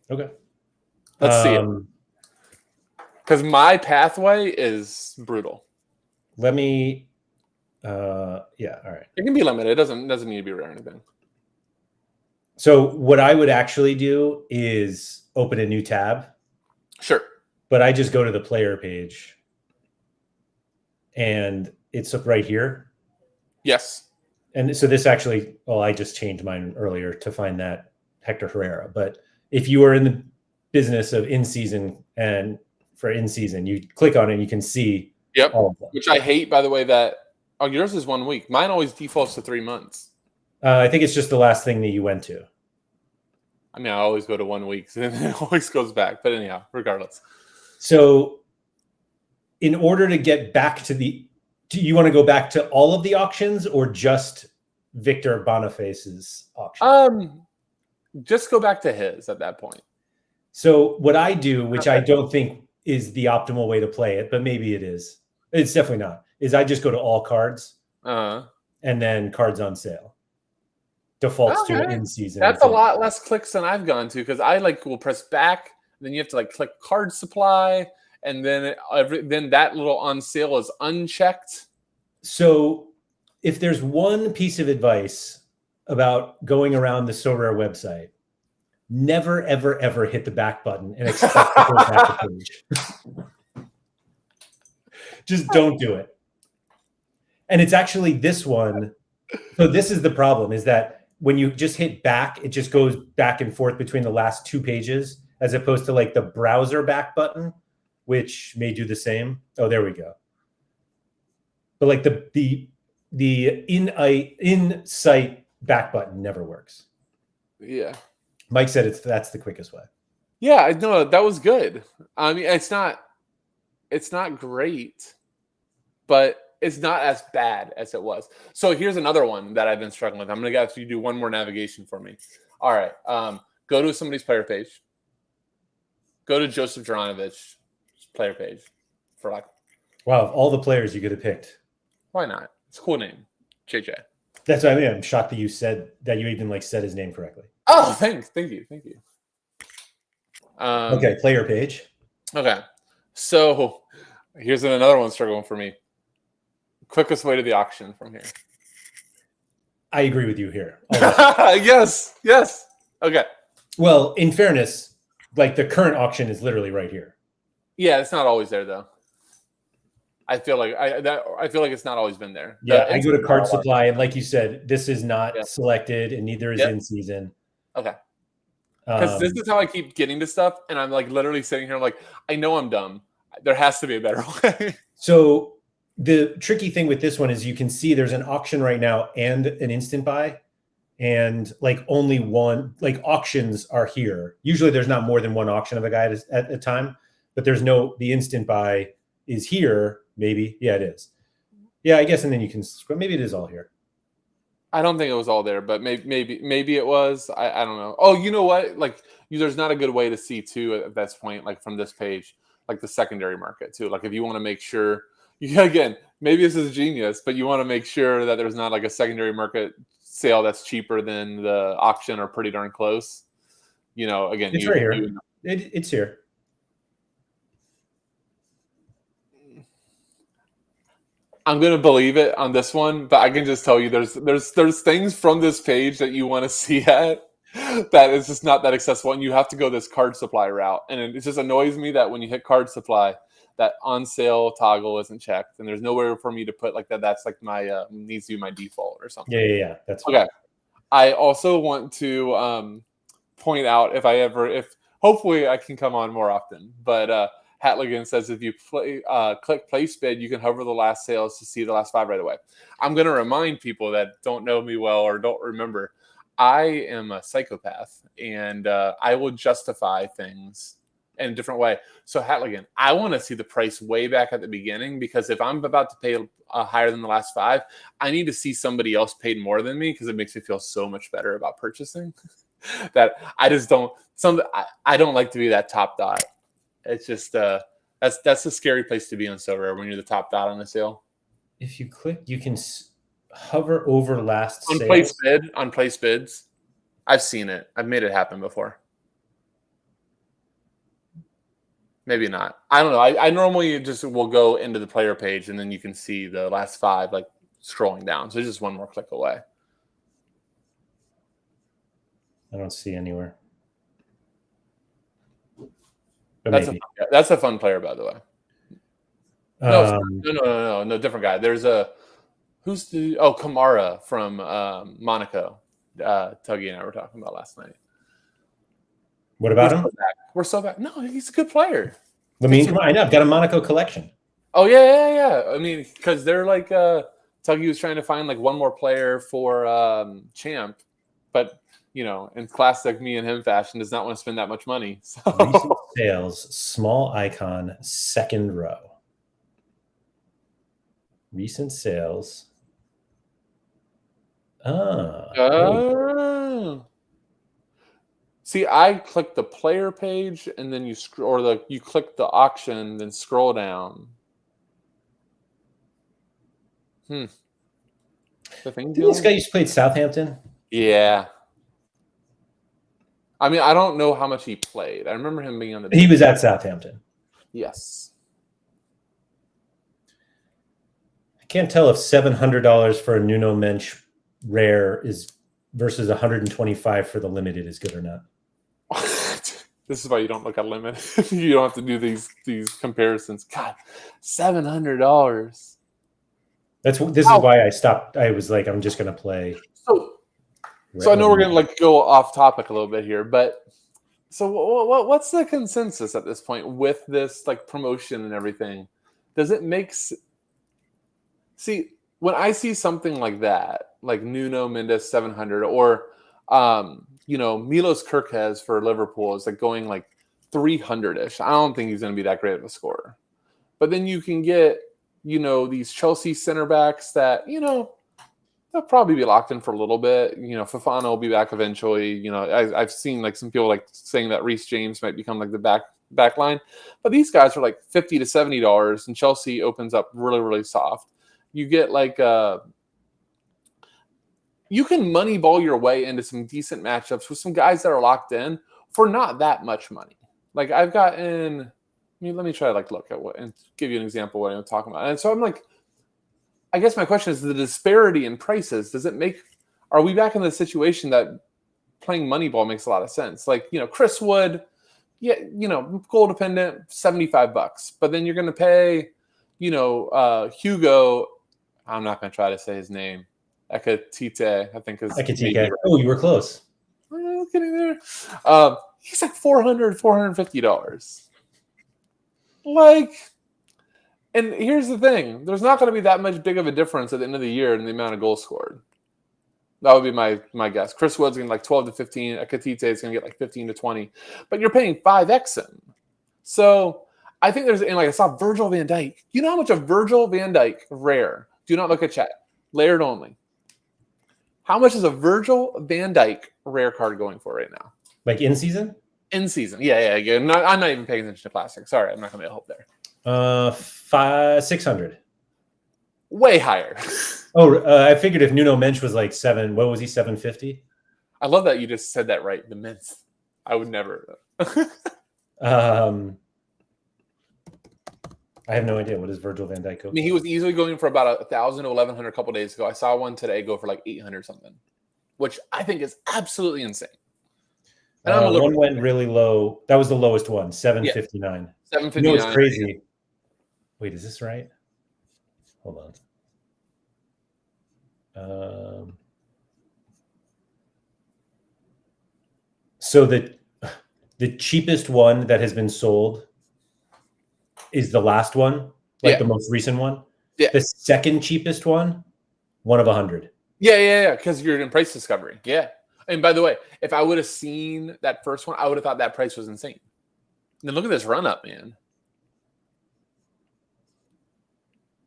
Okay. Let's see it. Because my pathway is brutal. Let me. Yeah. All right. It can be limited. It doesn't need to be rare or anything. So what I would actually do is open a new tab. Sure. But I just go to the player page, and it's up right here. Yes. And so this actually, well, I just changed mine earlier to find that Hector Herrera. But if you are in the business of in-season, and for in-season, you click on it and you can see all of them. Which I hate, by the way, that yours is 1 week. Mine always defaults to 3 months. I think it's just the last thing that you went to. I mean, I always go to 1 week, and it always goes back. But anyhow, regardless. So in order to get back to do you want to go back to all of the auctions or just Victor Boniface's auction? Just go back to his at that point. So what I do, which I don't think is the optimal way to play it, but maybe it is. It's definitely not. Is I just go to all cards and then cards on sale. Defaults to an in-season. That's a lot less clicks than I've gone to, because I will press back, then you have to click card supply, and then then that little on sale is unchecked. So if there's one piece of advice about going around the Sorare website, never, ever, ever hit the back button and expect to go back the page. Just don't do it. And it's actually this one. So this is the problem, is that when you just hit back, it just goes back and forth between the last 2 pages, as opposed to the browser back button, which may do the same. Oh, there we go. But the in-site back button never works. Yeah. Mike said that's the quickest way. Yeah, I know, that was good. I mean, it's not great, but it's not as bad as it was. So here's another one that I've been struggling with. I'm going to ask you to do one more navigation for me. All right. Go to somebody's player page. Go to Joseph Juranovich's player page. Wow, of all the players you could have picked. Why not? It's a cool name. JJ. That's what I mean. I'm shocked that you said that you even said his name correctly. Oh, thank you. Okay, player page. Okay. So here's another one struggling for me. Quickest way to the auction from here. I agree with you here. Yes. Okay. Well, in fairness, the current auction is literally right here. Yeah, it's not always there though. I feel like it's not always been there. Yeah, I go to card supply, and like you said, this is not selected, and neither is in season. Okay. Because this is how I keep getting to stuff, and I'm literally sitting here, I know I'm dumb. There has to be a better way. So the tricky thing with this one is you can see there's an auction right now and an instant buy, and only one. Auctions are here. Usually there's not more than one auction of a guy at a time, but there's no. The instant buy is here. Maybe. Yeah, it is. Yeah, I guess. And then you can scroll. Maybe it is all here. I don't think it was all there, but maybe it was. I don't know. Oh, you know what? There's not a good way to see too at this point, from this page, the secondary market too. If you want to make sure, again, maybe this is genius, but you want to make sure that there's not a secondary market sale that's cheaper than the auction or pretty darn close. Again, it's right here. It's here. I'm gonna believe it on this one, but I can just tell you there's things from this page that you want to see at that is just not that accessible, and you have to go this card supply route. And it just annoys me that when you hit card supply, that on sale toggle isn't checked, and there's nowhere for me to put like that. That's like my needs to be my default or something. Yeah. That's okay. I also want to point out if hopefully I can come on more often, but Hatligan says if you click place bid, you can hover the last sales to see the last 5 right away. I'm going to remind people that don't know me well or don't remember, I am a psychopath, and I will justify things in a different way. So Hatligan, I want to see the price way back at the beginning, because if I'm about to pay higher than the last 5, I need to see somebody else paid more than me, because it makes me feel so much better about purchasing that I just don't. I don't like to be that top dot. It's just that's a scary place to be on Sorare when you're the top dot on a sale. If you click, you can hover over last on sales. Place bids. I've seen it. I've made it happen before. Maybe not. I don't know. I normally just will go into the player page, and then you can see the last 5 like scrolling down. So it's just one more click away. I don't see anywhere. But that's a fun player, by the way. No, different guy. There's Kamara from Monaco. Tuggy and I were talking about last night. What about him? We're so back. No, he's a good player. I mean, come on, I know I've got a Monaco collection. Oh yeah. I mean, because they're like Tuggy was trying to find like one more player for Champ, but in classic me and him fashion, does not want to spend that much money. So. Recent sales, small icon, second row. Recent sales. See, I click the player page, and then you click the auction, then scroll down. Didn't this guy used to play at Southampton? Yeah. I mean, I don't know how much he played. I remember him being on the. He was at Southampton. Yes. I can't tell if $700 for a Nuno Mensch rare is versus $125 for the limited is good or not. This is why you don't look at limit. You don't have to do these comparisons. God, $700. This is why I stopped. I was like, I'm just going to play. So I know we're going to like go off topic a little bit here, but so what's the consensus at this point with this like promotion and everything? Does it make when I see something like that, like Nuno Mendes 700 or Milos Kerkez for Liverpool is like going like 300-ish. I don't think he's going to be that great of a scorer. But then you can get these Chelsea center backs that they'll probably be locked in for a little bit. Fofana will be back eventually. I've seen like some people like saying that Reece James might become like the back line. But these guys are like $50 to $70, and Chelsea opens up really, really soft. You get like you can moneyball your way into some decent matchups with some guys that are locked in for not that much money. Like I've gotten, let me try to like look at what and give you an example of what I'm talking about. And so I'm like, I guess my question is the disparity in prices. Are we back in the situation that playing Moneyball makes a lot of sense? Like, Chris Wood, goal dependent, $75, but then you're going to pay, Hugo. I'm not going to try to say his name. Ekatite, I think is. Ekatike. Oh, you were close. I'm getting there. He's like $400, $450. Like. And here's the thing. There's not going to be that much big of a difference at the end of the year in the amount of goals scored. That would be my guess. Chris Wood's going to get like 12 to 15. Ekatite is going to get like 15 to 20. But you're paying 5x him. So I think and like I saw Virgil van Dijk. You know how much a Virgil van Dijk rare? Do not look at chat. Layered only. How much is a Virgil van Dijk rare card going for right now? Like in season? In season. Yeah. I'm not even paying attention to plastic. Sorry, I'm not going to help there. 600. Way higher. I figured if Nuno Mensch was like 7, what was he, 750? I love that you just said that right. The mints. I would never. I have no idea. What is Virgil van Dijk go? I mean, he was easily going for about 1,000 to 1,100 a couple days ago. I saw one today go for like 800 something, which I think is absolutely insane. And one went really low. That was the lowest one, 759. Yeah. 759. You know what's crazy? Wait, is this right? Hold on. So the cheapest one that has been sold is the last one, like the most recent one. Yeah. The second cheapest one of 100. Yeah. Because you're in price discovery. Yeah. And by the way, if I would have seen that first one, I would have thought that price was insane. And then look at this run up, man.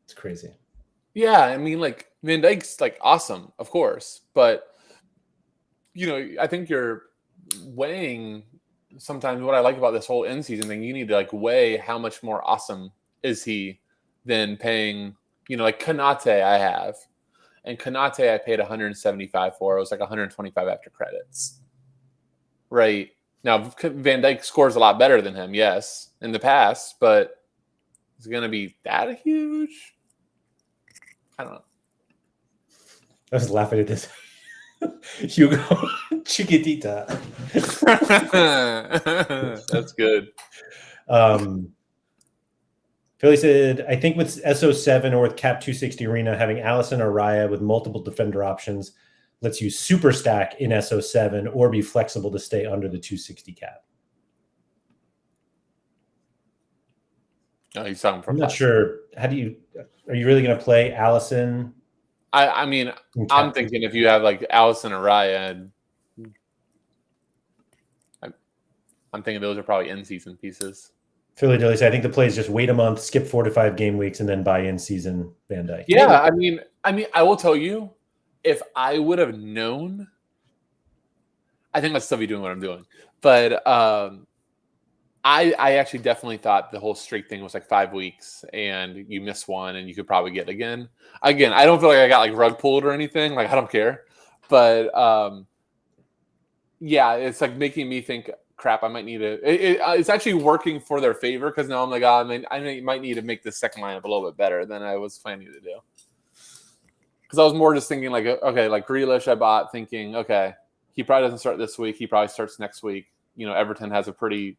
It's crazy. Yeah, I mean, like Van Dijk's like awesome, of course, but I think you're weighing sometimes what I like about this whole end season thing. You need to like weigh how much more awesome is he than paying, like Kanate I have, and Kanate I paid 175 for. It was like 125 after credits, right? Now Van Dijk scores a lot better than him, yes, in the past, but is it going to be that huge? I don't know. I was laughing at this. Hugo Chiquitita. That's good. Philly said, I think with SO7 or with Cap 260 Arena, having Allison or Raya with multiple defender options lets you super stack in SO7 or be flexible to stay under the 260 cap. No, he's talking from. I'm not sure. Are you really going to play Allison? I mean, I'm thinking if you have like Allison or Raya, I'm thinking those are probably in-season pieces. Philly Dilly said, I think the play is just wait a month, skip 4 to 5 game weeks, and then buy in-season Van Dijk. Yeah, I mean, I will tell you, if I would have known, I think I'd still be doing what I'm doing. But I actually definitely thought the whole streak thing was like 5 weeks, and you miss one, and you could probably get it again. Again, I don't feel like I got like rug pulled or anything. Like I don't care, but yeah, it's like making me think. Crap, I might need to. It's actually working for their favor because now I'm like, I might need to make this second lineup a little bit better than I was planning to do. Because I was more just thinking like, okay, like Grealish, I bought thinking, okay, he probably doesn't start this week. He probably starts next week. Everton has a pretty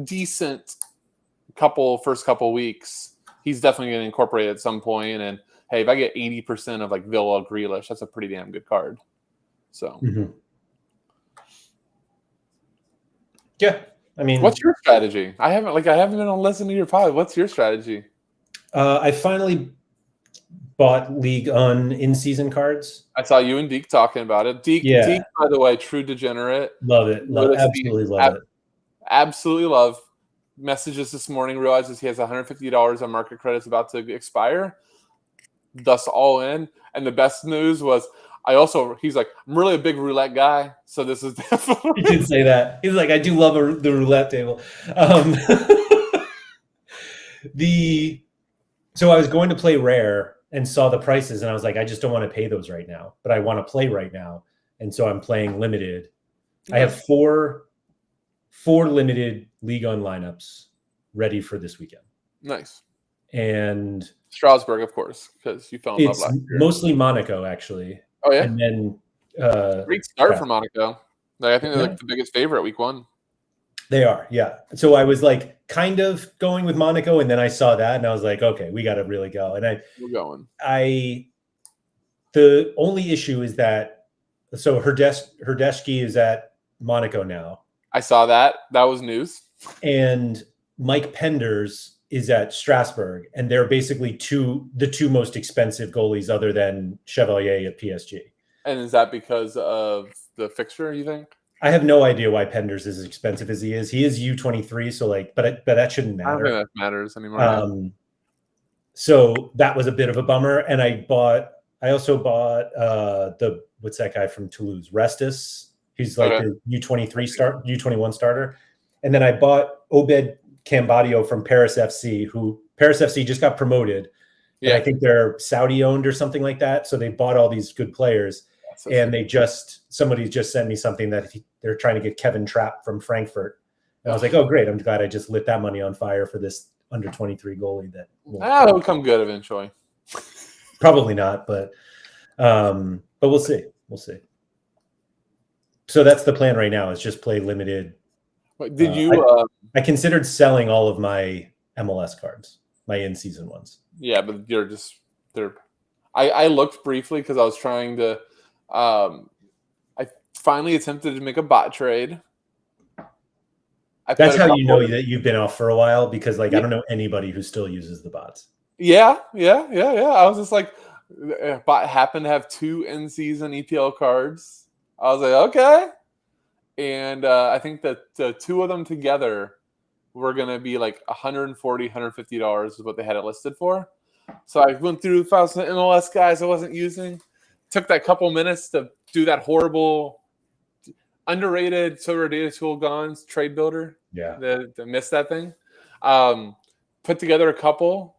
decent first couple weeks. He's definitely going to incorporate at some point. And hey, if I get 80% of like Villa Grealish, that's a pretty damn good card. So. Mm-hmm. Yeah, I mean, what's your strategy? I haven't been on listening to your pod. What's your strategy? I finally bought League on in-season cards. I saw you and Deke talking about it. Deke, by the way, true degenerate. Love it. Absolutely love it. Absolutely love. Messages this morning, realizes he has $150 on market credits about to expire. Thus all in. And the best news was he's like, I'm really a big roulette guy, so this is definitely. He did say that. He's like, I do love the roulette table. So I was going to play rare and saw the prices, and I was like, I just don't want to pay those right now, but I want to play right now, and so I'm playing limited. I have four limited League on lineups ready for this weekend. Nice. And Strasbourg, of course, because you fell in love last year. Mostly Monaco, actually. Oh yeah, and then great start for Monaco. I think they're like the biggest favorite week one. They are, yeah. So I was like kind of going with Monaco, and then I saw that, and I was like, okay, we got to really go. And we're going. The only issue is that Herdeshki is at Monaco now. I saw that. That was news. And Mike Penders is at Strasbourg, and they're basically the two most expensive goalies other than Chevalier at PSG. And is that because of the fixture, you think? I have no idea why Penders is as expensive as he is. He is U23, so but that shouldn't matter. I don't think that matters anymore. So that was a bit of a bummer. And I also bought what's that guy from Toulouse? Restus. He's like the U21 starter. And then I bought Obed Cambadio from Paris FC, who Paris FC just got promoted. Yeah. I think they're Saudi owned or something like that. So they bought all these good players. And somebody just sent me something that they're trying to get Kevin Trapp from Frankfurt. And I was like, oh, great. I'm glad I just lit that money on fire for this under 23 goalie that'll come good eventually. Probably not, but we'll see. We'll see. So that's the plan right now, is just play limited. Did you? I considered selling all of my MLS cards. my in-season ones. Yeah, but they're. I looked briefly because I was trying to. I finally attempted to make a bot trade. That's how you know that you've been off for a while, because like I don't know anybody who still uses the bots. Yeah. I was just like, bot happened to have 2 in-season EPL cards. I was like, okay, and I think that the 2 of them together were gonna be like $140, $150 is what they had it listed for. So I went through files of MLS guys I wasn't using. Took that couple minutes to do that horrible, underrated Sorare data tool Gons trade builder. Yeah, the missed that thing. Put together a couple.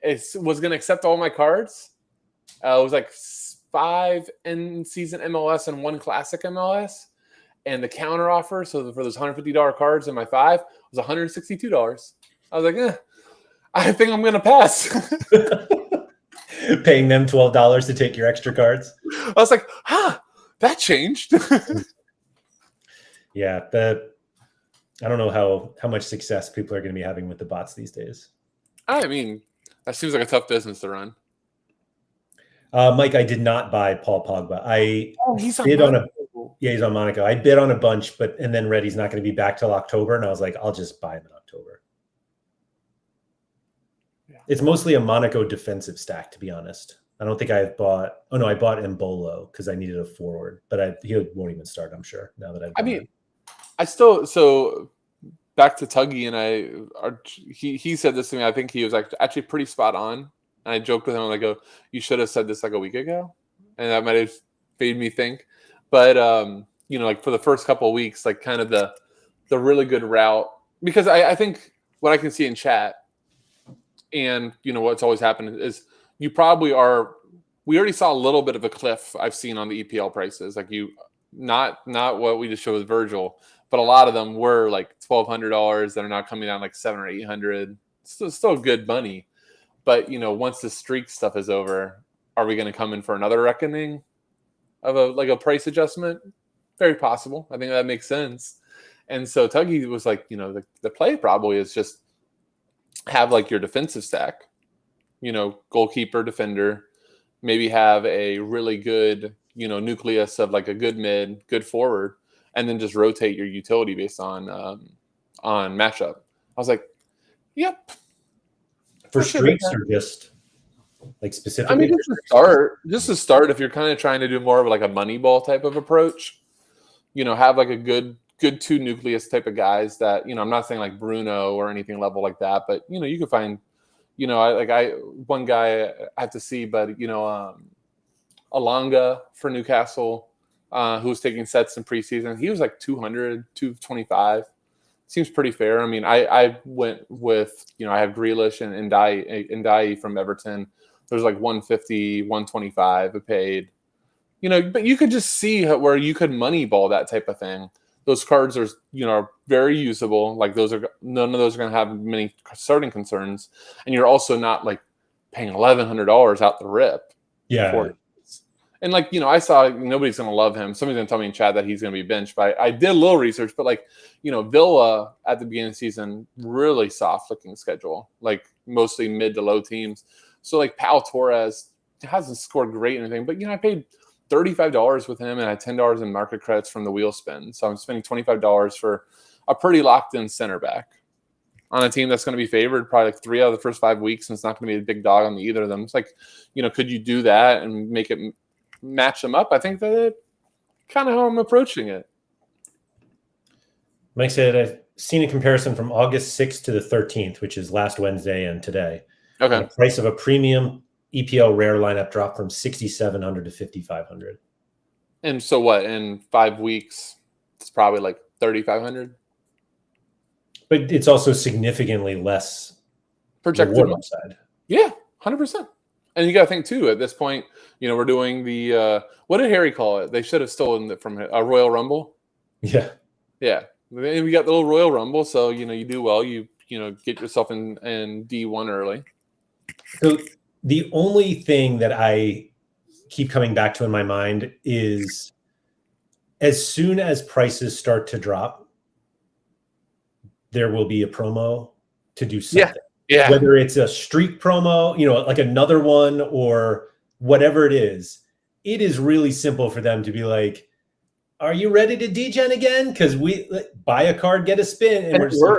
It was going to accept all my cards. It was like 5 in-season MLS and 1 classic MLS. And the counter offer, so for those $150 cards in my 5, was $162. I was like, I think I'm going to pass. Paying them $12 to take your extra cards. I was like, that changed. Yeah, I don't know how much success people are going to be having with the bots these days. I mean, that seems like a tough business to run. Mike, I did not buy Paul Pogba. He's bid on he's on Monaco. I bid on a bunch, and then read he's not going to be back till October, and I was like, I'll just buy him in October. Yeah. It's mostly a Monaco defensive stack, to be honest. I don't think I've bought. Oh no, I bought Mbolo because I needed a forward, but he won't even start. I'm sure now that I've. I still so back to Tuggy and he said this to me. I think he was actually pretty spot on. And I joked with him. I go, "You should have said this like a week ago," and that might have made me think. But like for the first couple of weeks, like kind of the really good route, because I think what I can see in chat, and what's always happened is you probably are. We already saw a little bit of a cliff I've seen on the EPL prices. Like not what we just showed with Virgil, but a lot of them were like $1,200 that are now coming down like $700 or $800. Still good money. But once the streak stuff is over, are we going to come in for another reckoning of a price adjustment? Very possible. I think that makes sense. And so Tuggy was like, the play probably is just have like your defensive stack, goalkeeper, defender, maybe have a really good, nucleus of like a good mid, good forward, and then just rotate your utility based on matchup. I was like, yep. For streaks or just like specifically? I mean, just to start, if you're kind of trying to do more of like a moneyball type of approach, have like a good 2 nucleus type of guys that, I'm not saying like Bruno or anything level like that, but you can find, one guy I have to see, but Alanga for Newcastle, who was taking sets in preseason, he was like 200, 225. Seems pretty fair. I mean, I went with, I have Grealish and Ndai from Everton. There's like 150, 125 I paid. But you could just see where you could moneyball that type of thing. Those cards are, very usable. Like none of those are going to have many starting concerns. And you're also not like paying $1,100 out the rip. Yeah. And like, I saw nobody's going to love him. Somebody's going to tell me in chat that he's going to be benched. But I did a little research. But like, Villa at the beginning of the season, really soft looking schedule, like mostly mid to low teams. So like Pau Torres hasn't scored great or anything. But, I paid $35 with him and I had $10 in market credits from the wheel spin. So I'm spending $25 for a pretty locked in center back on a team that's going to be favored probably like 3 out of the first 5 weeks. And it's not going to be a big dog on either of them. It's like, could you do that and make it match them up? I think that's kind of how I'm approaching it. Mike said, I've seen a comparison from August 6th to the 13th, which is last Wednesday and today. Okay. The price of a premium EPL rare lineup dropped from 6,700 to 5,500. And so what? In 5 weeks, it's probably like 3,500. But it's also significantly less projected reward upside. Yeah, 100%. And you got to think too. At this point, we're doing the what did Harry call it? They should have stolen it from a Royal Rumble. Yeah. And we got the little Royal Rumble, so you do well. You get yourself in D1 early. So the only thing that I keep coming back to in my mind is as soon as prices start to drop, there will be a promo to do something. Yeah. whether it's a streak promo, like another one or whatever it is really simple for them to be like, are you ready to degen again? Because we buy a card, get a spin, and we're just like,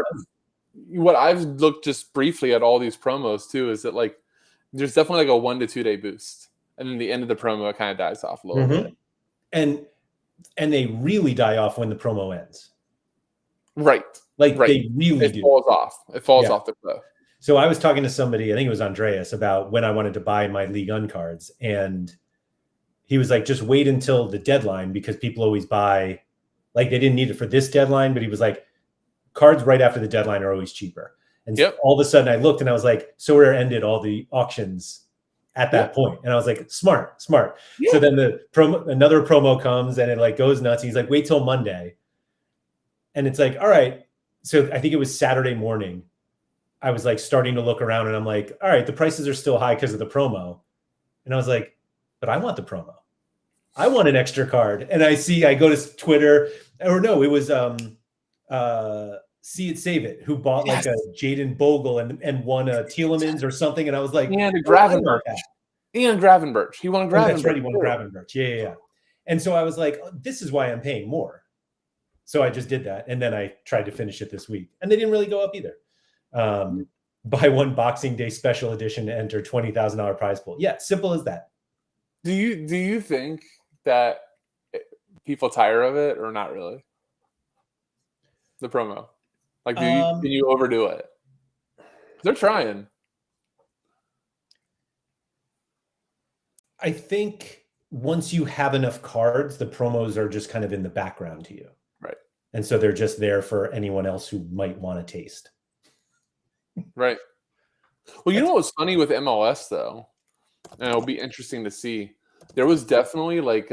what I've looked just briefly at all these promos too is that like there's definitely like a 1 to 2 day boost, and then the end of the promo it kind of dies off a little bit, and they really die off when the promo ends. Right. They really do. Falls off. It falls off the cliff. So I was talking to somebody, I think it was Andreas, about when I wanted to buy my League Un cards, and he was like, just wait until the deadline because people always buy, like they didn't need it for this deadline, but he was like, cards right after the deadline are always cheaper. And all of a sudden I looked and I was like, Sorare ended all the auctions at that point. And I was like, smart. Yeah. So then another promo comes and it like goes nuts. He's like, wait till Monday. And it's like, all right. So I think it was Saturday morning. I was like starting to look around and I'm like, all right, the prices are still high because of the promo. And I was like, but I want the promo. I want an extra card. And I go to Twitter, or no, it was See It Save It, who bought like a Jaden Bogle and won a Tielemans or something. And I was like, and Gravenberch. And Gravenberch. He won Gravenberch. That's right, he won Gravenberch. Yeah. And so I was like, oh, this is why I'm paying more. So I just did that. And then I tried to finish it this week. And they didn't really go up either. Buy one Boxing Day special edition to enter $20,000 prize pool. Yeah, simple as that. Do you think that people tire of it or not really? The promo. Like, can you overdo it? They're trying. I think once you have enough cards, the promos are just kind of in the background to you. Right. And so they're just there for anyone else who might want to taste. Right. Well, you know what's funny with MLS, though? And it'll be interesting to see. There was definitely like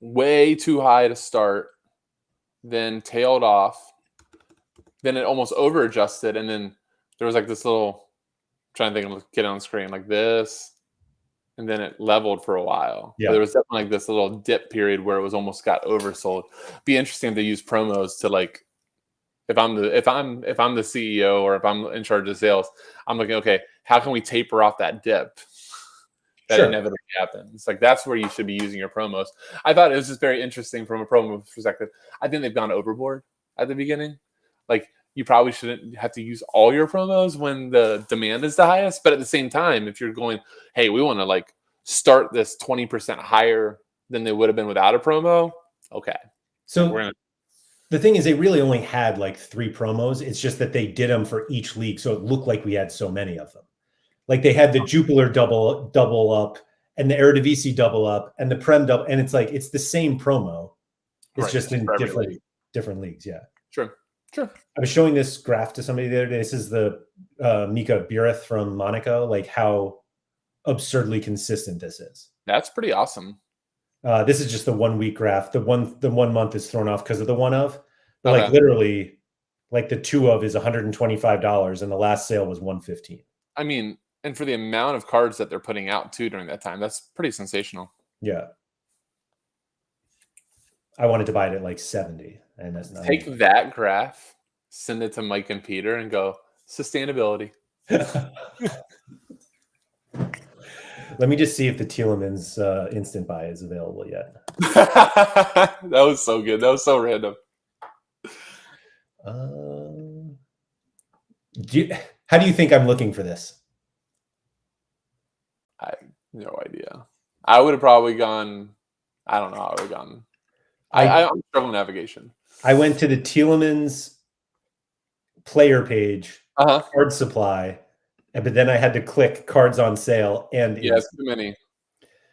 way too high to start, then tailed off, then it almost over adjusted, and then there was like this little, I'm trying to think of get on screen like this, and then it leveled for a while. Yeah. But there was definitely like this little dip period where it was almost got oversold. Be interesting to use promos to like, if I'm the CEO or if I'm in charge of sales, I'm looking, okay, how can we taper off that dip that inevitably happens? Like that's where you should be using your promos. I thought it was just very interesting from a promo perspective. I think they've gone overboard at the beginning. Like you probably shouldn't have to use all your promos when the demand is the highest. But at the same time, if you're going, hey, we want to like start this 20% higher than they would have been without a promo. Okay. So the thing is, they really only had like 3 promos. It's just that they did them for each league. So it looked like we had so many of them. Like they had the Jupiler double up and the Eredivisie double up and the Prem double. And it's like, it's the same promo. It's just in different leagues. Yeah. Sure. I was showing this graph to somebody the other day. This is the Mika Bireth from Monaco, like how absurdly consistent this is. That's pretty awesome. This is just the 1 week graph. The 1 month is thrown off because of the one of, but like literally, like the 2 of is $125 and the last sale was $115. I mean, and for the amount of cards that they're putting out too during that time, that's pretty sensational. Yeah. I wanted to buy it at like 70. And that's take that graph, send it to Mike and Peter and go, sustainability. Let me just see if the Tielemans instant buy is available yet. That was so good. That was so random. How do you think I'm looking for this? I have no idea. I would have probably gone. I don't know. I would have gone. I'm struggling navigation. I went to the Tielemans player page, card supply, but then I had to click cards on sale and it's too many.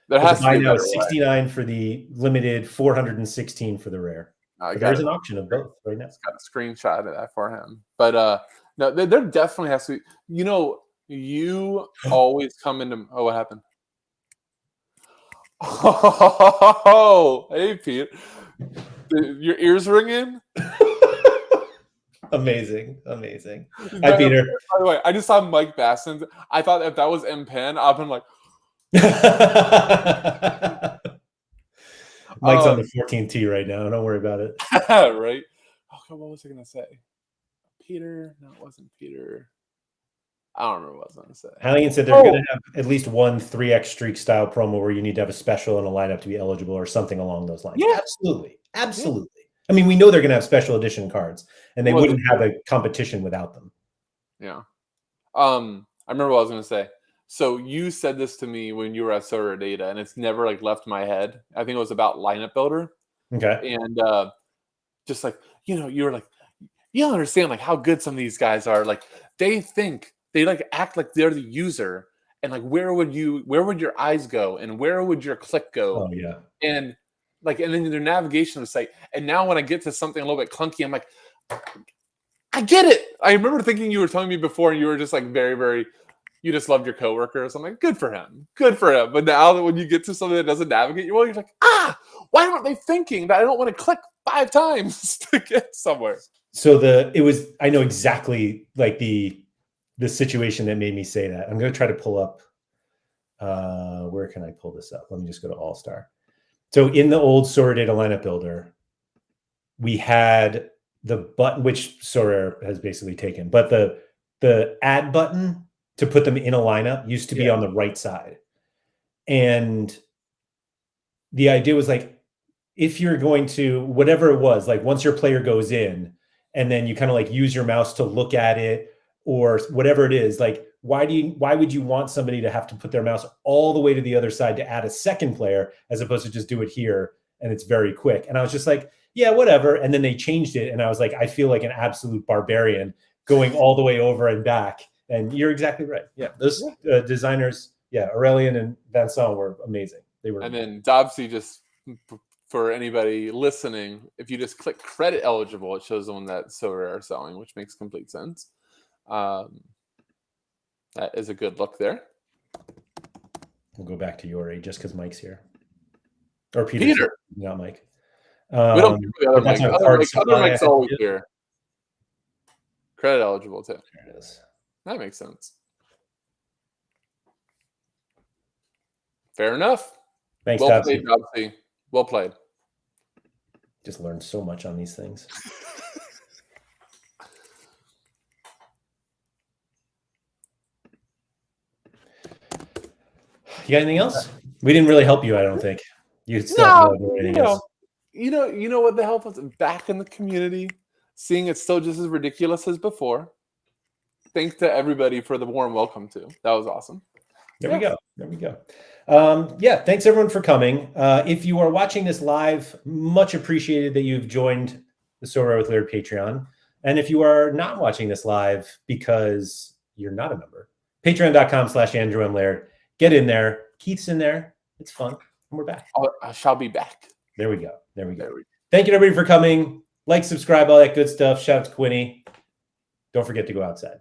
There has to be now 69 for the limited, 416 for the rare. There's an option of both right now. Got a screenshot of that for him, but no, there definitely has to be. You always come into. Oh, what happened? Oh, hey, Pete. Your ears ringing? Amazing. Hi, Peter. By the way, I just saw Mike Basson's. I thought if that was M Pen, I've been like. Mike's on the 14th tee right now. Don't worry about it. Right? Okay, what was I going to say? Peter? No, it wasn't Peter. I don't remember what I was going to say. Halligan said they're going to have at least one 3x streak style promo where you need to have a special in a lineup to be eligible or something along those lines. Yeah. Absolutely. Absolutely. Yeah. I mean, we know they're going to have special edition cards, and they wouldn't have a competition without them. Yeah. I remember what I was going to say. So you said this to me when you were at Sorare Data, and it's never like left my head. I think it was about lineup builder. Okay. And just like, you know, you were like, you don't understand like how good some of these guys are. Like they like act like they're the user, and like where would your eyes go and where would your click go? Oh yeah. And then their navigation of the site. And now when I get to something a little bit clunky, I'm like, I get it. I remember thinking you were telling me before, and you were just like very, very, you just loved your coworkers. I'm like, good for him. Good for him. But now that when you get to something that doesn't navigate you well, you're like, why aren't they thinking that I don't want to click 5 times to get somewhere? So I know exactly like the situation that made me say that. I'm going to try to pull up, where can I pull this up? Let me just go to All-Star. So in the old Sorare Data lineup builder, we had the button, which Sorare has basically taken, but the add button to put them in a lineup used to be on the right side. And the idea was like, if you're going to, whatever it was, like once your player goes in and then you kind of like use your mouse to look at it or whatever it is, like, why would you want somebody to have to put their mouse all the way to the other side to add a second player as opposed to just do it here and it's very quick? And I was just like, yeah, whatever. And then they changed it. And I was like, I feel like an absolute barbarian going all the way over and back. And you're exactly right. Yeah, those designers, Aurelian and Vincent were amazing. They were. And then Dobsy, just for anybody listening, if you just click credit eligible, it shows the one that Sorare are selling, which makes complete sense. That is a good look there. We'll go back to Yori just because Mike's here. Or Peter. Not Mike. We don't do the other Mike. Other Mike's always here. Credit eligible too. There it is. That makes sense. Fair enough. Thanks, well played, Dobsy. Well played. Just learned so much on these things. You got anything else? We didn't really help you, I don't think. You still have no idea anything else. You know what the help was? Back in the community, seeing it still just as ridiculous as before. Thanks to everybody for the warm welcome too. That was awesome. There we go. Thanks everyone for coming. If you are watching this live, much appreciated that you've joined the Sorare with Laird Patreon. And if you are not watching this live because you're not a member, patreon.com/Andrew M. Laird. Get in there. Keith's in there. It's fun. And we're back. I shall be back. There we go. Thank you everybody for coming. Like, subscribe, all that good stuff. Shout out to Quinny. Don't forget to go outside.